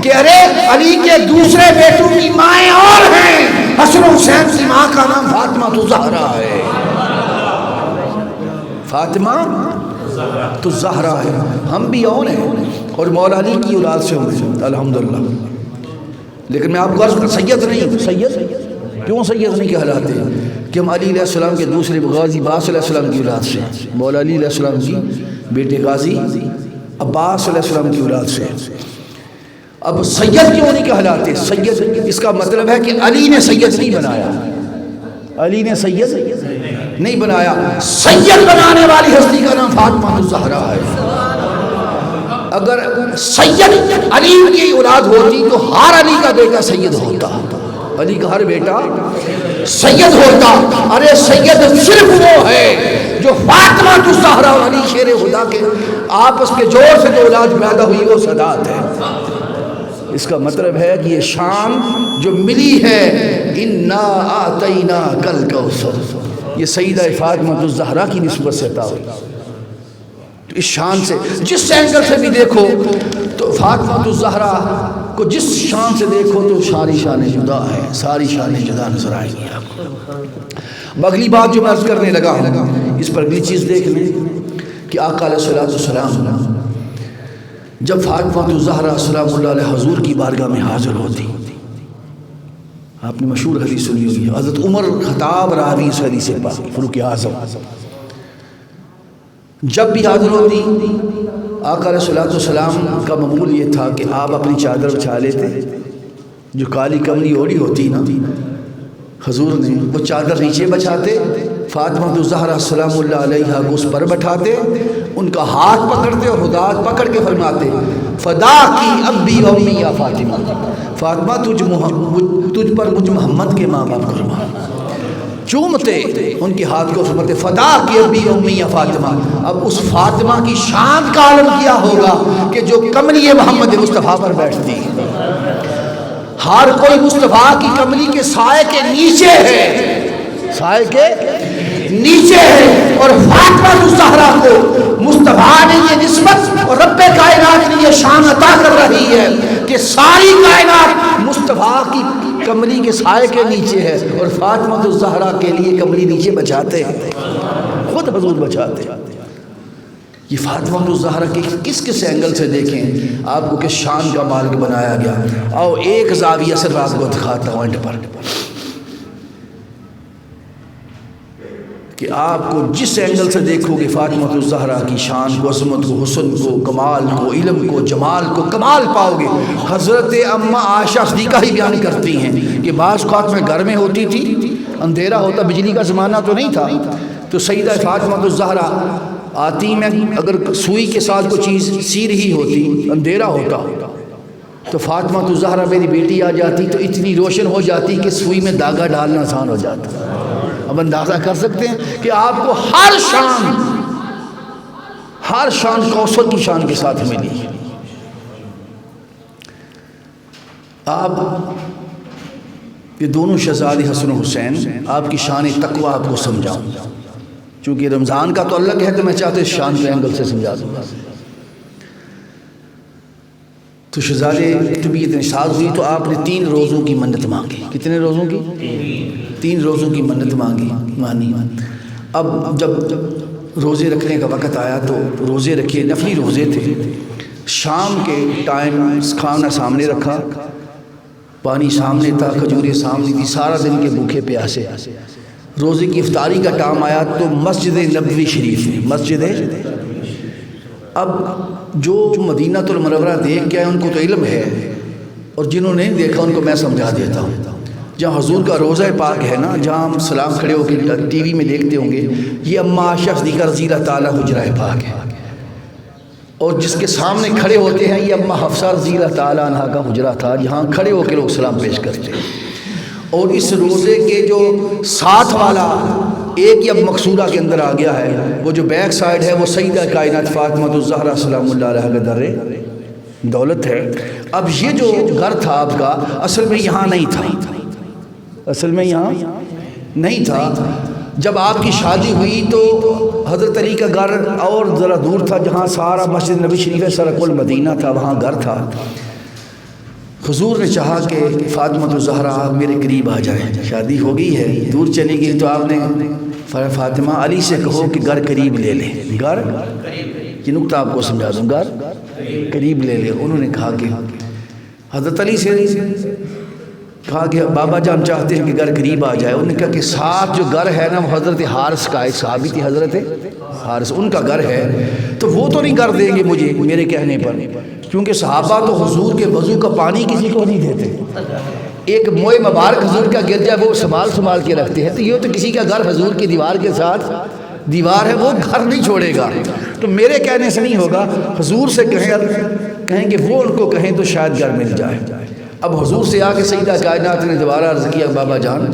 کہ ارے علی کے دوسرے بیٹوں کی مائیں اور ہیں، حسن حسین کی ماں کا نام فاطمہ الزہرا ہے، فاطمہ تو زہرا ہے۔ ہم بھی اور ہیں اور مولا علی کی اولاد سے ہوں الحمدللہ، لیکن میں آپ کو عرض سید نہیں، سید کیوں سید نہیں کہلاتے کہ ہم علی علیہ السلام کے دوسرے غازی عباس علیہ السلام کی اولاد سے، مولا علی علیہ السلام کی بیٹے غازی عباس علیہ السلام کی اولاد سے۔ اب سید کیوں نہیں کہلاتے؟ سید اس کا مطلب ہے کہ علی نے سید نہیں بنایا، علی نے سید نہیں بنایا، سید بنانے والی ہستی کا نام فاطمہ الزہرا ہے۔ اگر سید علی کی اولاد ہوتی تو ہر علی کا بیٹا سید ہوتا، علی کا ہر بیٹا سید ہوتا۔ ارے سید صرف وہ ہے جو فاطمہ الزہرا اور علی شیر خدا کے آپس کے جوڑ سے جو اولاد پیدا ہوئی وہ سادات ہے۔ اس کا مطلب ہے کہ یہ شان جو ملی ہے انا اعطیناک الکوثر، یہ سیدہ فاطمہ الزہرا کی نسبت سے عطا ہوئی۔ تو اس شان سے جس اینگل سے بھی دیکھو تو فاطمہ الزہرا کو جس شان سے دیکھو تو ساری شانیں جدا ہیں، ساری شانیں جدا نظر آئیں گی آپ کو۔ اگلی بات جو میں عرض کرنے لگا ہوں، اس پر اگلی چیز دیکھ لیں کہ آقا علیہ السلام جب فاطمہ الزہرا سلام اللہ علیہ حضور کی بارگاہ میں حاضر ہوتی، آپ نے مشہور حدیث سنی ہوئی، حضرت عمر خطاب راوی اس حدیث پاک فاروق اعظم جب بھی حاضر ہوتی، آقا علیہ السلام کا معمول یہ تھا کہ آپ اپنی چادر بچھا لیتے، جو کالی کملی اوڑی ہوتی نا حضور نے، وہ چادر نیچے بچھاتے، فاطمہ الزہرا سلام اللہ علیہا کو اس پر بٹھاتے، ان کا ہاتھ پکڑتے اور ہدایت پکڑ کے فرماتے فدا کی ابی و امی یا فاطمہ، فاطمہ تجھ پر مجھ محمد کے ماں باپ قربان، چومتے ان کے ہاتھ کو، فرماتے فدا کی ابی و امی یا فاطمہ۔ اب اس فاطمہ کی شان کا عالم کیا ہوگا کہ جو کملی محمد مصطفیٰ پر بیٹھتی، ہر کوئی مصطفیٰ کی کملی کے سائے کے نیچے ہے، سائے کے نیچے ہے، اور فاطمہ الزہرا کو مصطفیٰ نے یہ نسبت اور رب کائنات نے یہ شان عطا کر رہی ہے کہ ساری کائنات مصطفیٰ کی کملی کے سائے کے نیچے ہے، اور فاطمہ الزہرا کے لیے کملی نیچے بچاتے ہیں، خود حضور بچاتے ہیں۔ یہ فاطمہ الزہرا کے کس کس اینگل سے دیکھیں آپ کو کس شان کا مالک بنایا گیا۔ آؤ ایک زاویہ صرف آپ کو دکھاتا ہوں اینڈ پر، کہ آپ کو جس اینگل سے دیکھو گے فاطمہ الزہرا کی شان کو، عظمت کو، حسن کو، کمال کو، علم کو، جمال کو کمال پاؤ گے۔ حضرت اما عائشہ صدیقہ ہی بیان کرتی ہیں کہ بعض اوقات میں گھر میں ہوتی تھی، اندھیرا ہوتا، بجلی کا زمانہ تو نہیں تھا، تو سیدہ فاطمہ الزہرا آتی، میں اگر سوئی کے ساتھ کوئی چیز سی رہی ہوتی، اندھیرا ہوتا تو فاطمہ الزہرا میری بیٹی آ جاتی تو اتنی روشن ہو جاتی کہ سوئی میں داغا ڈالنا آسان ہو جاتا۔ اب اندازہ کر سکتے ہیں کہ آپ کو ہر شان کوثر کی شان کے ساتھ ملی۔ آپ یہ دونوں شہزادے حسن و حسین، آپ کی شان تقوی آپ کو سمجھاؤں، چونکہ رمضان کا تو الگ ہے تو میں چاہتے اس شان کے اینگل سے سمجھا دوں۔ تو شہزادے طبیعت نشاز ہوئی تو آپ نے 3 روزوں کی منت مانگی۔ کتنے روزوں کی؟ 3 روزوں کی منت مانی۔ اب جب روزے رکھنے کا وقت آیا تو روزے رکھے، نفلی روزے تھے، شام کے ٹائم کھانا سامنے رکھا، پانی سامنے تھا، کھجوریں سامنے تھی، سارا دن کے بھوکے پیاسے۔ روزے کی افطاری کا ٹائم آیا تو مسجد نبوی شریف میں، مسجد اب جو مدینہ المنورہ دیکھ کے آئے ان کو تو علم ہے، اور جنہوں نے نہیں دیکھا ان کو میں سمجھا دیتا ہوں۔ جہاں حضور کا روضہ پاک ہے نا، جہاں ہم سلام کھڑے ہو کے ٹی وی میں دیکھتے ہوں گے، یہ اما عائشہ صدیقہ رضی اللہ تعالیٰ حجرہ پاک ہے، اور جس کے سامنے کھڑے ہوتے ہیں یہ اما حفصہ رضی اللہ تعالیٰ عنہ کا حجرہ تھا، جہاں کھڑے ہو کے لوگ سلام پیش کرتے ہیں۔ اور اس روزے کے جو ساتھ والا ایک ہی اب مقصودہ کے اندر آ گیا ہے، وہ جو بیک سائیڈ ہے وہ سیدہ کائنات فاطمہ الزہرا سلام اللہ علیہا کا در دولت ہے۔ اب یہ جو گھر تھا آپ کا اصل میں یہاں نہیں تھا، اصل میں یہاں نہیں تھا۔ جب آپ کی شادی ہوئی تو حضرت علی کا گھر اور ذرا دور تھا، جہاں سارا مسجد نبی شریف سرک المدینہ تھا، وہاں گھر تھا۔ حضور نے چاہا کہ فاطمہ الزہرا آپ میرے قریب آ جائیں، شادی ہو گئی ہے، دور چلی گئی، تو آپ نے فاطمہ علی سے کہو کہ گھر قریب لے لے، گھر یہ نقطہ آپ کو سمجھا دوں، گھر قریب لے لے۔ انہوں نے کہا کہ حضرت علی سے کہا کہ بابا جان چاہتے ہیں کہ گھر قریب آ جائے۔ انہوں نے کہا کہ ساتھ جو گھر ہے نا وہ حضرت حارث کا، ایک صحابی تھی حضرت حارث، ان کا گھر ہے، تو وہ تو نہیں کر دیں گے مجھے میرے کہنے پر، کیونکہ صحابہ تو حضور کے وضو کا پانی کسی کو نہیں دیتے، ایک موئے مبارک حضور کا گرجا وہ سنبھال کے رکھتے ہیں، تو یہ تو کسی کا گھر حضور کی دیوار کے ساتھ دیوار ہے، وہ گھر نہیں چھوڑے گا، تو میرے کہنے سے نہیں ہوگا، حضور سے کہیں کہ وہ ان کو کہیں تو شاید گھر مل جائے۔ اب حضور سے آ کے سیدہ کائنات نے دوبارہ عرض کیا بابا جان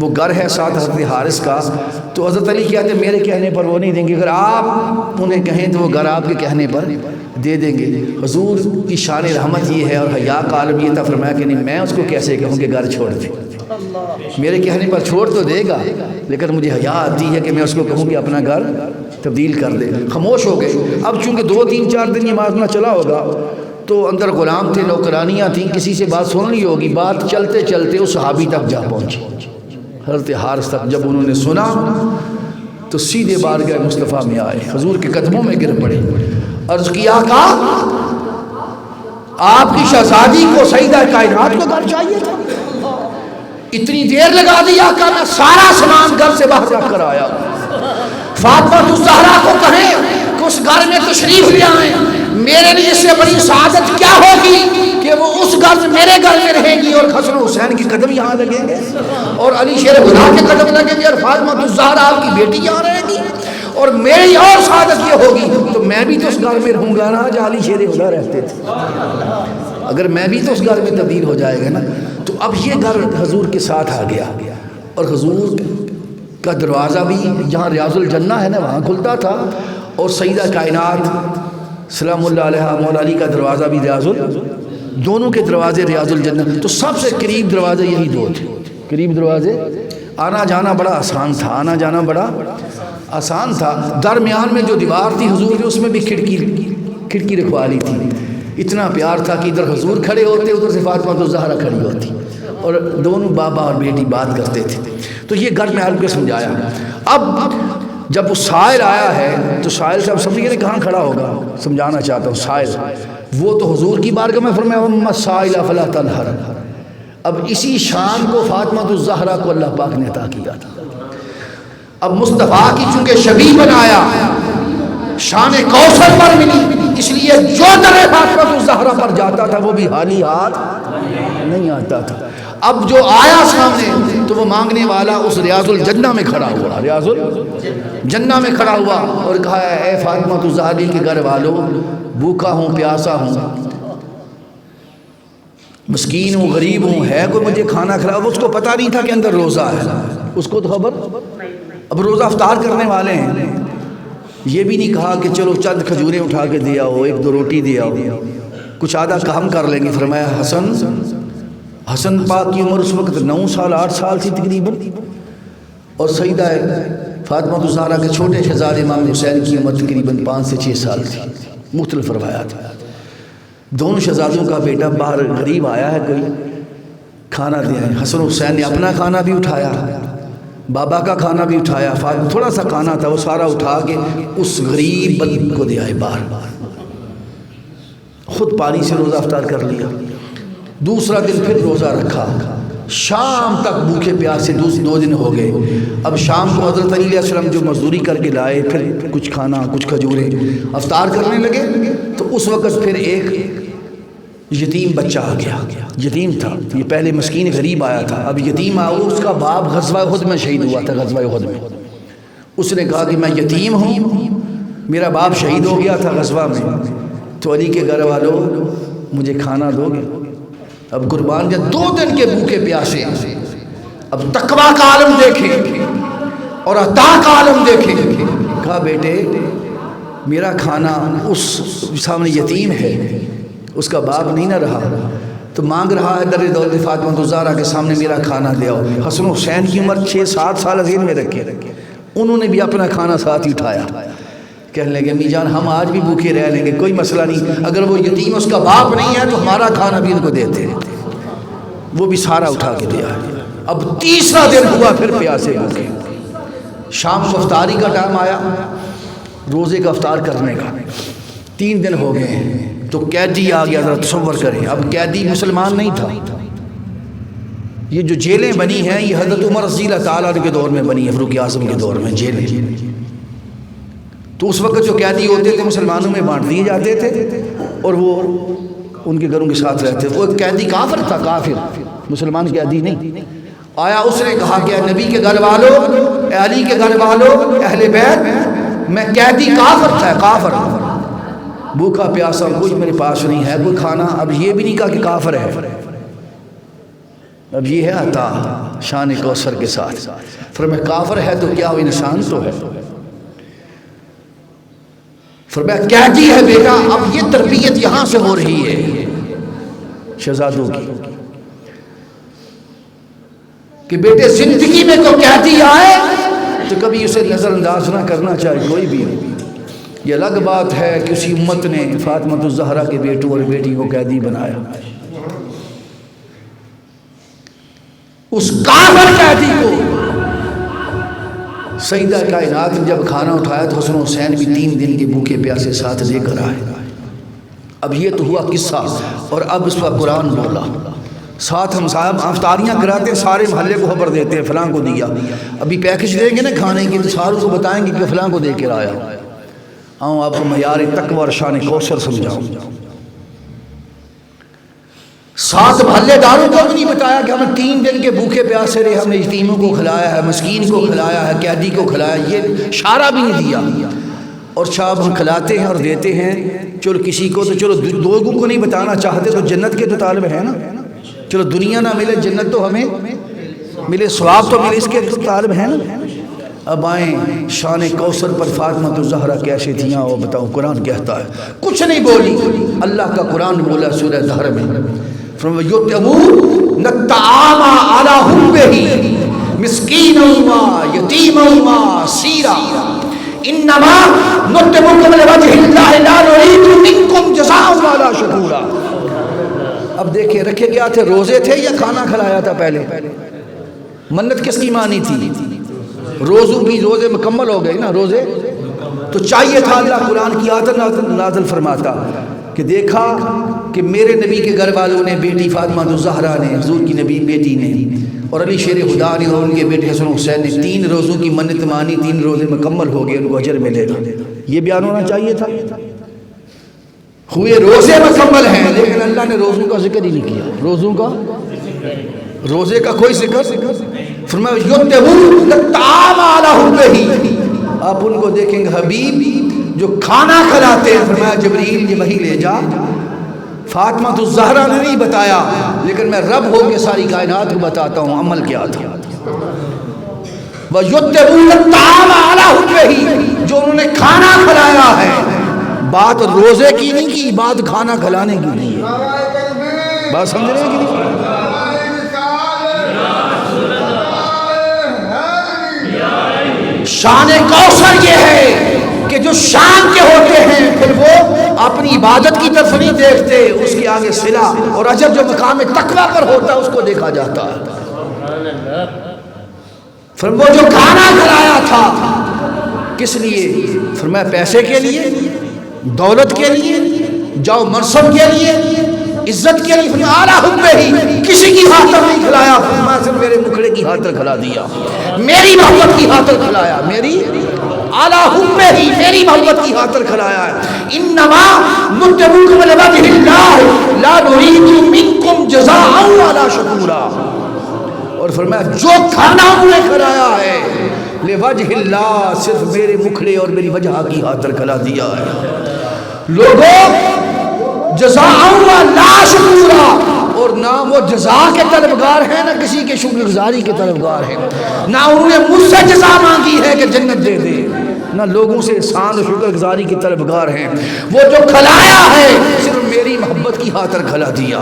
وہ گھر ہے ساتھ حضرت حارث کا، تو حضرت علی کہتے ہیں میرے کہنے پر وہ نہیں دیں گے، اگر آپ انہیں کہیں تو وہ گھر آپ کے کہنے پر دے دیں گے۔ حضور کی شان رحمت یہ ہے اور حیا کا عالم یہ تھا، فرمایا کہ نہیں میں اس کو کیسے کہوں کہ گھر چھوڑ دے، میرے کہنے پر چھوڑ تو دے گا لیکن مجھے حیا آتی ہے کہ میں اس کو کہوں کہ اپنا گھر تبدیل کر دے۔ خاموش ہو گئے۔ اب چونکہ 2-3-4 دن یہ معاملہ چلا ہوگا تو اندر غلام تھے، نوکرانیاں تھیں، کسی سے بات سن لی ہوگی، بات چلتے چلتے اس صحابی تک جا پہنچی، حضرت حارث تک۔ جب انہوں نے سنا تو سیدھے بارگاہ مصطفیٰ میں آئے، حضور کے قدموں میں گر پڑے، عرض کیا آقا آپ کی شہزادی کو سیدہ کائنات کو گھر چاہیے تھا، اتنی دیر لگا دی آقا، میں سارا سامان گھر سے باہر رکھ کر آیا، فاطمہ الزہرا کو کہیں کہ اس گھر میں تشریف لے آئیں، میرے لیے اس سے بڑی سعادت کیا ہوگی کہ وہ اس گھر میرے گھر میں رہے گی اور حسن حسین کی قدم یہاں لگیں گے اور علی شیر خدا کے قدم لگیں گے اور فاطمہ الزہرا آپ کی بیٹی یہاں رہے گی اور میری اور سعادت یہ ہوگی تو میں بھی تو اس گھر میں رہوں گا نا جہاں علی شیر خدا رہتے تھے، اگر میں بھی تو اس گھر میں تبدیل ہو جائے گا نا۔ تو اب یہ گھر حضور کے ساتھ آ گیا اور حضور کا دروازہ بھی جہاں ریاض الجنہ ہے نا وہاں کھلتا تھا اور سیدہ کائنات سلام اللہ علیہ مولا علی کا دروازہ بھی دونوں کے دروازے ریاض الجنہ، تو سب سے قریب دروازے یہی دو تھے، قریب دروازے، آنا جانا بڑا آسان تھا، آنا جانا بڑا آسان تھا۔ درمیان میں جو دیوار تھی حضور نے اس میں بھی کھڑکی رکھوا لی تھی، اتنا پیار تھا کہ ادھر حضور کھڑے ہوتے ادھر سے فاطمہ الزہرا کھڑی ہوتی اور دونوں بابا اور بیٹی بات کرتے تھے۔ تو یہ گھر میں آپ کو سمجھایا۔ اب جب وہ سائل آیا ہے تو سائل سے اب سمجھیے کہاں کھڑا ہوگا، سمجھانا چاہتا ہوں۔ سائل وہ تو حضور کی بارگاہ میں فرمایا وَمَّا السَّائِلَ فَلَا تَنْهَرْ، اب اسی شان کو فاطمہ الزہرا کو اللہ پاک نے عطا کیا تھا۔ اب مصطفیٰ کی چونکہ شبیہ بنایا، شان کوثر پر ملی، اس لیے جو در فاطمہ الزہرا پر جاتا تھا وہ بھی خالی ہاتھ نہیں آتا تھا۔ اب جو آیا سامنے تو وہ مانگنے والا اس ریاض الجنہ میں کھڑا ہوا، ریاض الجنہ میں کھڑا ہوا اور کہا اے فاطمہ الزہرا کے گھر والوں، بھوکا ہوں پیاسا ہوں، مسکین ہوں غریب ہوں، ہے کوئی مجھے کھانا کھلا؟ اس کو پتہ نہیں تھا کہ اندر روزہ ہے، اس کو تو خبر، اب روزہ افطار کرنے والے ہیں، یہ بھی نہیں کہا کہ چلو چند کھجوریں اٹھا کے دیا ہو، 1-2 روٹی دیا ہو، کچھ آدھا کام کر لیں گے۔ فرمایا حسن پاک کی عمر اس وقت 9 سال 8 سال تھی تقریباً، اور سیدہ فاطمہ الزہرا کے چھوٹے شہزادے امام حسین کی عمر تقریباً 5 سے 6 سال تھی، مختلف روایات ہیں۔ دونوں شہزادوں کا بیٹا باہر غریب آیا ہے، کوئی کھانا دیا ہے، حسن حسین نے اپنا کھانا بھی اٹھایا، بابا کا کھانا بھی اٹھایا، تھوڑا سا کھانا تھا وہ سارا اٹھا کے اس غریب بندے کو دیا ہے، باہر خود پانی سے روزہ افطار کر لیا۔ دوسرا دن پھر روزہ رکھا، شام تک بھوکے پیاسے 2 دن ہو گئے۔ اب شام کو حضرت علی علیہ السلام جو مزدوری کر کے لائے، پھر کچھ کھانا کچھ کھجوریں افطار کرنے لگے، تو اس وقت پھر ایک یتیم بچہ آ گیا، یتیم تھا، یہ پہلے مسکین غریب آیا تھا، اب یتیم آیا، اس کا باپ غزوہ احد میں شہید ہوا تھا، غزوہ احد میں۔ اس نے کہا کہ میں یتیم ہوں، میرا باپ شہید ہو گیا تھا غزوہ میں، تو علی کے گھر والوں مجھے کھانا دو گے؟ اب قربان جب 2 دن کے بھوکے پیاسے، اب تقویٰ کا عالم دیکھیں اور عطا کا عالم دیکھیں۔ کہا بیٹے میرا کھانا، اس سامنے یتیم ہے، اس کا باپ نہیں نہ رہا، تو مانگ رہا ہے در دولت فاطمہ الزہرا کے سامنے میرا کھانا دے آؤ۔ حسن حسین کی عمر 6-7 سال ذہن میں رکھے، انہوں نے بھی اپنا کھانا ساتھ ہی اٹھایا، کہنے لگے امی جان ہم آج بھی بھوکے رہ لیں گے، کوئی مسئلہ نہیں، اگر وہ یتیم اس کا باپ نہیں ہے تو ہمارا کھانا بھی ان کو دیتے ہیں۔ وہ بھی سارا اٹھا کے دیا۔ اب تیسرا دن ہوا، پھر پیاسے بھوکے، شام کو افطاری کا ٹائم آیا، روزے کا افطار کرنے کا، 3 دن ہو گئے ہیں، تو قیدی آ گیا۔ ذرا تصور کریں، اب قیدی مسلمان نہیں تھا۔ یہ جو جیلیں بنی ہیں یہ حضرت عمر رضی اللہ تعالیٰ کے دور میں بنی ہے، فاروق اعظم کے دور میں جیلیں۔ تو اس وقت جو قیدی ہوتے تھے مسلمانوں میں بانٹ دیے جاتے تھے اور وہ ان کے گھروں کے ساتھ رہتے۔ وہ ایک قیدی کافر تھا، کافر، مسلمان قیدی نہیں آیا۔ اس نے کہا کہ نبی کے گھر والوں، علی کے گھر والوں، اہل بیت، میں قیدی کافر تھا، کافر، بھوکا پیاسا، کچھ میرے پاس نہیں ہے کوئی کھانا۔ اب یہ بھی نہیں کہا کہ کافر ہے، اب یہ ہے عطا شان کوثر کے ساتھ۔ فرمایا کافر ہے تو کیا وہ انسان تو ہے؟ فرمایا قیدی ہے بیٹا، اب یہ تربیت یہاں سے ہو رہی ہے شہزادوں کی کہ بیٹے زندگی میں کوئی قیدی آئے تو کبھی اسے نظر انداز نہ کرنا چاہیے، کوئی بھی۔ یہ الگ بات ہے کہ اسی امت نے فاطمہ الزہرا کے بیٹوں اور بیٹی کو قیدی بنایا، اس کافر قیدی کو سیدہ کائنات نے جب کھانا اٹھایا تو حسن حسین بھی 3 دن کے بھوکے پیاسے ساتھ لے کر آئے۔ اب یہ تو ہوا قصہ، اور اب اس پر قرآن بولا۔ ساتھ ہم صاحب افطاریاں کراتے ہیں، سارے محلے کو خبر دیتے ہیں فلاں کو دیا۔ ابھی پیکج دیں گے نا کھانے کی تو ساروں کو بتائیں گے کہ فلاں کو دے کر آیا۔ آؤں آپ کو معیار تقوی اور شان کوثر سمجھاؤں۔ ساتھ محلے داروں کو بھی نہیں بتایا کہ ہم 3 دن کے بھوکے پیاسے رہے، ہم نے یتیموں کو کھلایا ہے، مسکین کو کھلایا ہے، قیدی کو کھلایا، یہ اشارہ بھی نہیں دیا۔ اور شاب ہم کھلاتے ہیں اور دیتے ہیں، چلو کسی کو تو چلو لوگوں کو نہیں بتانا چاہتے تو جنت کے تو طالب ہیں نا، چلو دنیا نہ ملے جنت تو ہمیں ملے، ثواب تو ملے، اس کے طالب ہیں نا۔ اب آئیں شان کوثر پر فاطمہ الزہرا کیسے تھیں وہ بتاؤ۔ قرآن کہتا ہے کچھ نہیں بولی، اللہ کا قرآن بولا سورہ دہر میں، فَيُطْعِمُونَ الطَّعَامَ عَلَىٰ حُبِّهِ مِسْكِينًا وَيَتِيمًا وَأَسِيرًا إِنَّمَا نُطْعِمُكُمْ لِوَجْهِ اللَّهِ لَا نُرِيدُ مِنكُمْ جَزَاءً وَلَا شُكُورًا۔ اب دیکھیں رکھے کیا تھے، روزے تھے یا کھانا کھلایا تھا؟ پہلے منت کس کی مانی تھی؟ روزوں کی، روزے مکمل ہو گئے نا روزے، تو چاہیے تھا اللہ قرآن کی آیت نازل فرماتا کہ دیکھا کہ میرے نبی کے گھر والوں نے، بیٹی فاطمہ الزہرا نے، حضور کی نبی بیٹی نے، اور علی شیر خدا نے اور ان کے بیٹے حسن حسین نے 3 روزوں کی منت مانی، 3 روزے مکمل ہو گئے، ان کو اجر ملے گا۔ یہ بیان ہونا چاہیے تھا۔ ہوئے روزے مکمل ہیں لیکن اللہ نے روزوں کا ذکر ہی نہیں کیا، روزوں کا، روزے کا کوئی ذکر۔ فرمایا یُطْعِمُونَ الطَّعَامَ عَلَىٰ حُبِّهِ، آپ ان کو دیکھیں گے حبیب جو کھانا کھلاتے ہیں۔ فرمایا جبریل یہ وحی لے جا، فاطمہ الزہرا نے نہیں بتایا لیکن میں رب ہو کے ساری کائنات کو بتاتا ہوں عمل کیا تھا۔ وَيُطْعِمُونَ الطَّعَامَ عَلَىٰ حُبِّهِ، جو انہوں نے کھانا کھلایا ہے، بات روزے کی نہیں کی، بات کھانا کھلانے کی نہیں ہے۔ بات سمجھ رہے ہیں کہ نہیں؟ شان کوثر یہ ہے کہ جو شان کے ہوتے ہیں پھر وہ اپنی عبادت کی طرف نہیں دیکھتے، اس کے آگے صلہ اور اجر جو مقام تقویٰ پر ہوتا ہے اس کو دیکھا جاتا ہے۔ پھر وہ جو کھانا کھلایا تھا کس لیے؟ فرمایا پیسے کے لیے، دولت کے لیے، جاؤ منصب کے لیے، عزت کے لیے، فرمایا اعلیٰ حُبِّهِ، کسی کی خاطر نہیں کھلایا، فرمایا صرف میرے مکھڑے کی خاطر کھلا دیا، میری محبت کی خاطر کھلایا، میری اعلیٰ حُبِّهِ، میری محبت کی خاطر کھلایا ہے۔ انما نُطْعِمُكُمْ لِوَجْهِ اللَّهِ لَا نُرِيدُ مِنكُمْ جَزَاءً وَلَا شُكُورًا، اور فرمایا جو کھانا انہوں نے کھلایا ہے لِوَجْهِ اللَّهِ، صرف میرے مکھڑے اور میری وجہ کی خاطر کھلا دیا ہے۔ لوگوں جزاء وَلَا شُكُورًا، اور نہ وہ جزا کے طلبگار ہیں نہ کسی کے شکر گزاری کے طلبگار ہیں، نہ انہوں نے مجھ سے جزا مانگی ہے کہ جنت دے دے، نہ لوگوں سے احسان و شکر گزاری کے طلبگار ہیں۔ وہ جو کھلایا ہے صرف میری محبت کی خاطر کھلا دیا۔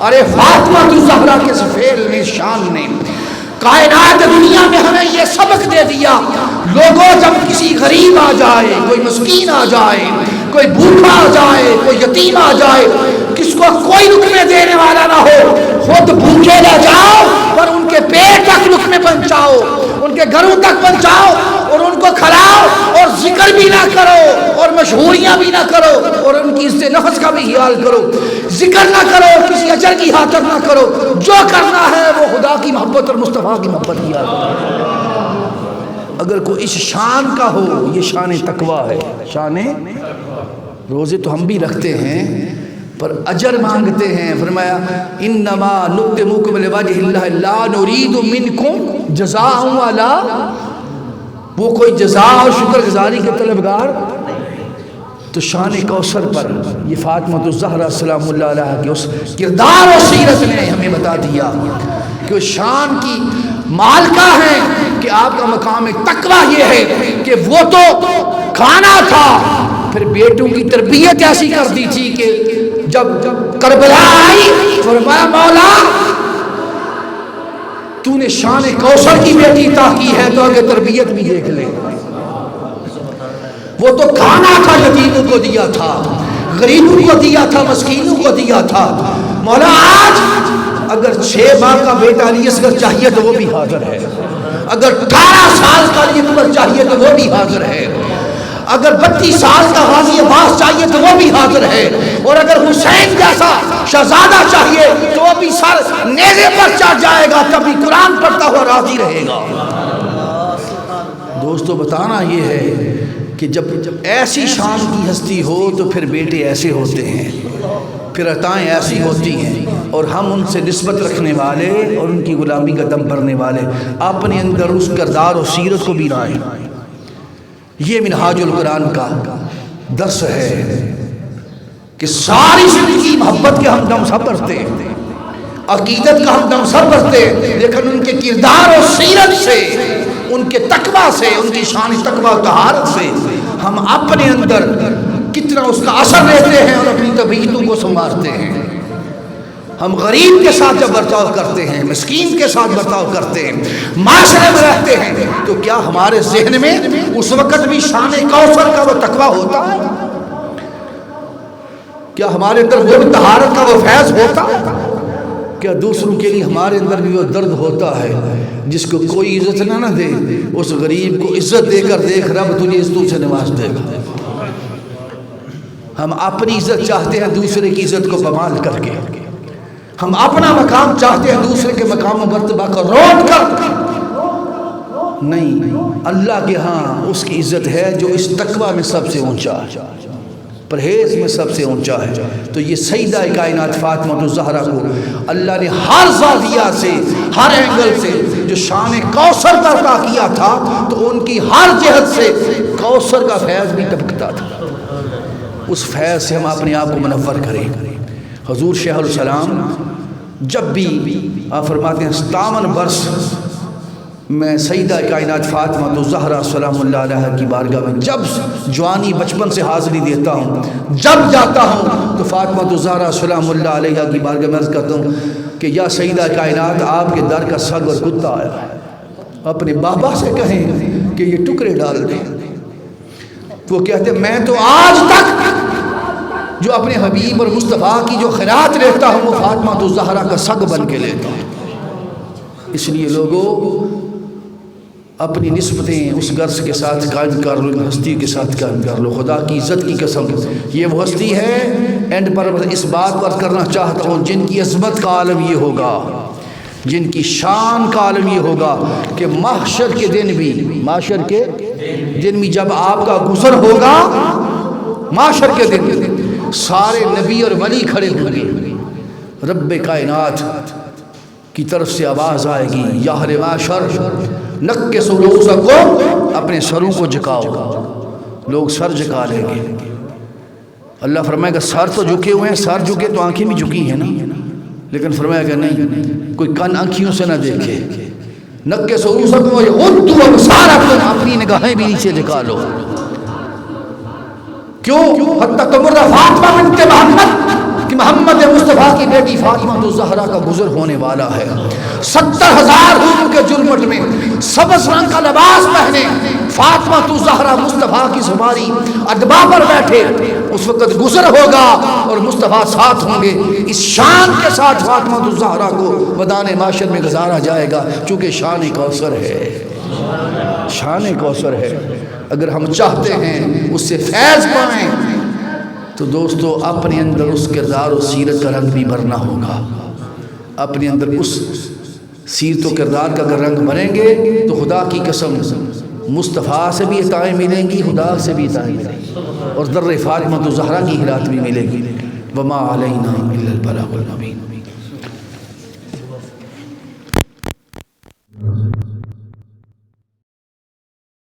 ارے فاطمہ الزہرا کے فعل نے، شان نے کائنات دنیا میں ہمیں یہ سبق دے دیا لوگوں جب کسی غریب آ جائے، کوئی مسکین آ جائے، کوئی بھوکا آ جائے، کوئی یتیم آ جائے، کس کو کوئی لقمے دینے والا نہ ہو، خود بھوکے نہ جاؤ پر ان کے پیٹ تک لقمے پہنچاؤ، ان کے گھروں تک پہنچاؤ اور ان کو کھلاؤ، اور ذکر بھی نہ کرو اور مشہوریاں بھی نہ کرو اور ان کی عزت نفس کا بھی خیال کرو، ذکر نہ کرو، کسی اجر کی خاطر نہ کرو، جو کرنا ہے وہ خدا کی محبت اور مصطفیٰ کی محبت کیا کرو۔ اگر کوئی اس شان کا ہو، یہ شان تقویٰ ہے۔ شان روزے تو ہم بھی رکھتے ہیں پر اجر مانگتے ہیں۔ فرمایا انما نطعمکم لوجہ اللہ لا نرید منکم جزاء ولا، وہ کوئی جزا اور شکر گزاری کے طلبگار۔ تو شان کوثر پر یہ فاطمہ الزہرا سلام اللہ علیہ کے اس کردار و سیرت نے ہمیں بتا دیا کہ وہ شان کی مالکہ ہیں کہ آپ کا مقام تقویٰ یہ ہے کہ وہ تو کھانا تھا، پھر بیٹوں کی تربیت ایسی کر دی تھی کہ جب کربلا آئی فرمایا مولا تو نے شان کوثر کی بیٹی عطا کی ہے تو آگے تربیت بھی دیکھ لے۔ وہ تو کھانا تھا، یتیموں کو دیا تھا، غریبوں کو دیا تھا، مسکینوں کو دیا تھا۔ مولا آج اگر 6 ماہ کا بیٹا علی اصغر چاہیے تو وہ بھی حاضر ہے، اگر 18 سال کا علی اکبر چاہیے تو وہ بھی حاضر ہے، اگر 32 سال کا غازی عباس چاہیے تو وہ بھی حاضر ہے، اور اگر حسین جیسا شہزادہ چاہیے تو وہ بھی سر نیزے پر چڑھ جائے گا، تب بھی قرآن پڑھتا ہوا راضی رہے گا۔ دوستو بتانا یہ ہے کہ جب ایسی شان کی ہستی ہو تو پھر بیٹے ایسے ہوتے ہیں، پھر عطائیں ایسی ہوتی ہیں، اور ہم ان سے نسبت رکھنے والے اور ان کی غلامی کا دم بھرنے والے اپنے اندر اس کردار و سیرت کو بھی لائیں۔ یہ منہاج القرآن کا درس ہے کہ ساری زندگی محبت کے ہم دم سب بھرتے ہیں، عقیدت کا ہم دم سب بھرتے ہیں، لیکن ان کے کردار و سیرت سے، ان کے تقویٰ سے، ان کی شان تقویٰ و طہارت سے ہم اپنے اندر کتنا اس کا اثر لیتے ہیں اور اپنی طبیعتوں کو سنوارتے ہیں۔ ہم غریب کے ساتھ جب برتاؤ کرتے ہیں، مسکین کے ساتھ برتاؤ کرتے ہیں، معاشرے میں رہتے ہیں، تو کیا ہمارے ذہن میں اس وقت بھی شان کوثر کا وہ تقویٰ ہوتا ہے؟ کیا ہمارے اندر وہ طہارت کا وہ فیض ہوتا ہے؟ کیا دوسروں کے لیے ہمارے اندر بھی وہ درد ہوتا ہے؟ جس کو کوئی عزت نہ دے اس غریب کو عزت دے کر دیکھ، رب تجھے عزتوں سے نواز دے گا۔ ہم اپنی عزت چاہتے ہیں دوسرے کی عزت کو بمال کر کے، ہم اپنا مقام چاہتے ہیں دوسرے کے مقام و مرتبہ کو روٹ کر۔ نہیں، اللہ کے ہاں اس کی عزت ہے جو اس تقویٰ میں سب سے اونچا ہے، پرہیز میں سب سے اونچا ہے۔ تو یہ سیدہ کائنات فاطمہ الزہرا کو اللہ نے ہر زاویہ سے، ہر اینگل سے جو شان کوثر کا عطا کیا تھا، تو ان کی ہر جہت سے کوثر کا فیض بھی ٹپکتا تھا۔ اس فیض سے ہم اپنے آپ کو منور کریں۔ حضور شیخ السلام جب بھی آپ فرماتے ہیں 57 برس میں سیدہ کائنات فاطمہ الزہرا سلام اللہ علیہ کی بارگاہ میں جب جوانی بچپن سے حاضری دیتا ہوں، جب جاتا ہوں تو فاطمہ الزہرا سلام اللہ علیہ کی بارگاہ میں عرض کرتا ہوں کہ یا سیدہ کائنات آپ کے در کا سگ اور کتا آیا ہے، اپنے بابا سے کہیں کہ یہ ٹکڑے ڈال دیں۔ وہ کہتے ہیں میں تو آج تک جو اپنے حبیب اور مصطفیٰ کی جو خیرات لیتا ہوں وہ فاطمہ الزہرا کا سگ بن کے لیتا ہوں۔ اس لیے لوگوں اپنی نسبتیں اس غرض کے ساتھ قائم کر لو، ہستی کے ساتھ قائم کر لو۔ خدا کی عزت کی قسم یہ وہ ہستی ہے، اینڈ پر اس بات پر کرنا چاہتا ہوں، جن کی عظمت کا عالم یہ ہوگا، جن کی شان کا عالم یہ ہوگا کہ محشر کے دن بھی، محشر کے دن بھی جب آپ کا گزر ہوگا، محشر کے دن سارے نبی اور ولی کھڑے ہوں گے، رب کائنات کی طرف سے آواز آئے گی یا اہل محشر نکسوا رؤوسکم، اپنے سروں کو جھکاؤ۔ لوگ سر جھکا لیں گے۔ اللہ فرمائے گا سر تو جھکے ہوئے ہیں، سر جھکے تو آنکھیں بھی جھکی ہیں نا، لیکن فرمایا کہ نہیں، کوئی کن آنکھیوں سے نہ دیکھے۔ نکسوا رؤوسکم وغضوا ابصارکم، اپنی نگاہیں بھی نیچے جھکا لو۔ کیوں؟ حتی تمر فاطمہ بنت محمد، کہ محمد مصطفیٰ کی بیٹی فاطمہ الزہرا کا گزر ہونے والا ہے۔ 70,000 حور کے جلمٹ میں سبز رنگ کا لباس پہنے فاطمہ تو زہرا مصطفیٰ کی سواری ادبا پر بیٹھے اس وقت گزر ہوگا اور مصطفیٰ ساتھ ہوں گے، اس شان کے ساتھ فاطمہ تو زہرا کو میدان معاشر میں گزارا جائے گا، چونکہ شان کوثر ہے، شان کوثر ہے۔ اگر ہم چاہتے ہیں اس سے فیض پائیں تو دوستو اپنے اندر اس کردار و سیرت کا رنگ بھی بھرنا ہوگا۔ اپنے اندر اس سیرت و کردار کا اگر رنگ بھریں گے تو خدا کی قسم مصطفیٰ سے بھی عطائیں ملیں گی، خدا سے بھی عطائیں ملیں گی، اور در فاطمہ تو زہرا کی ہدایت بھی ملے گی۔ وما علینا الا البلاغ المبین۔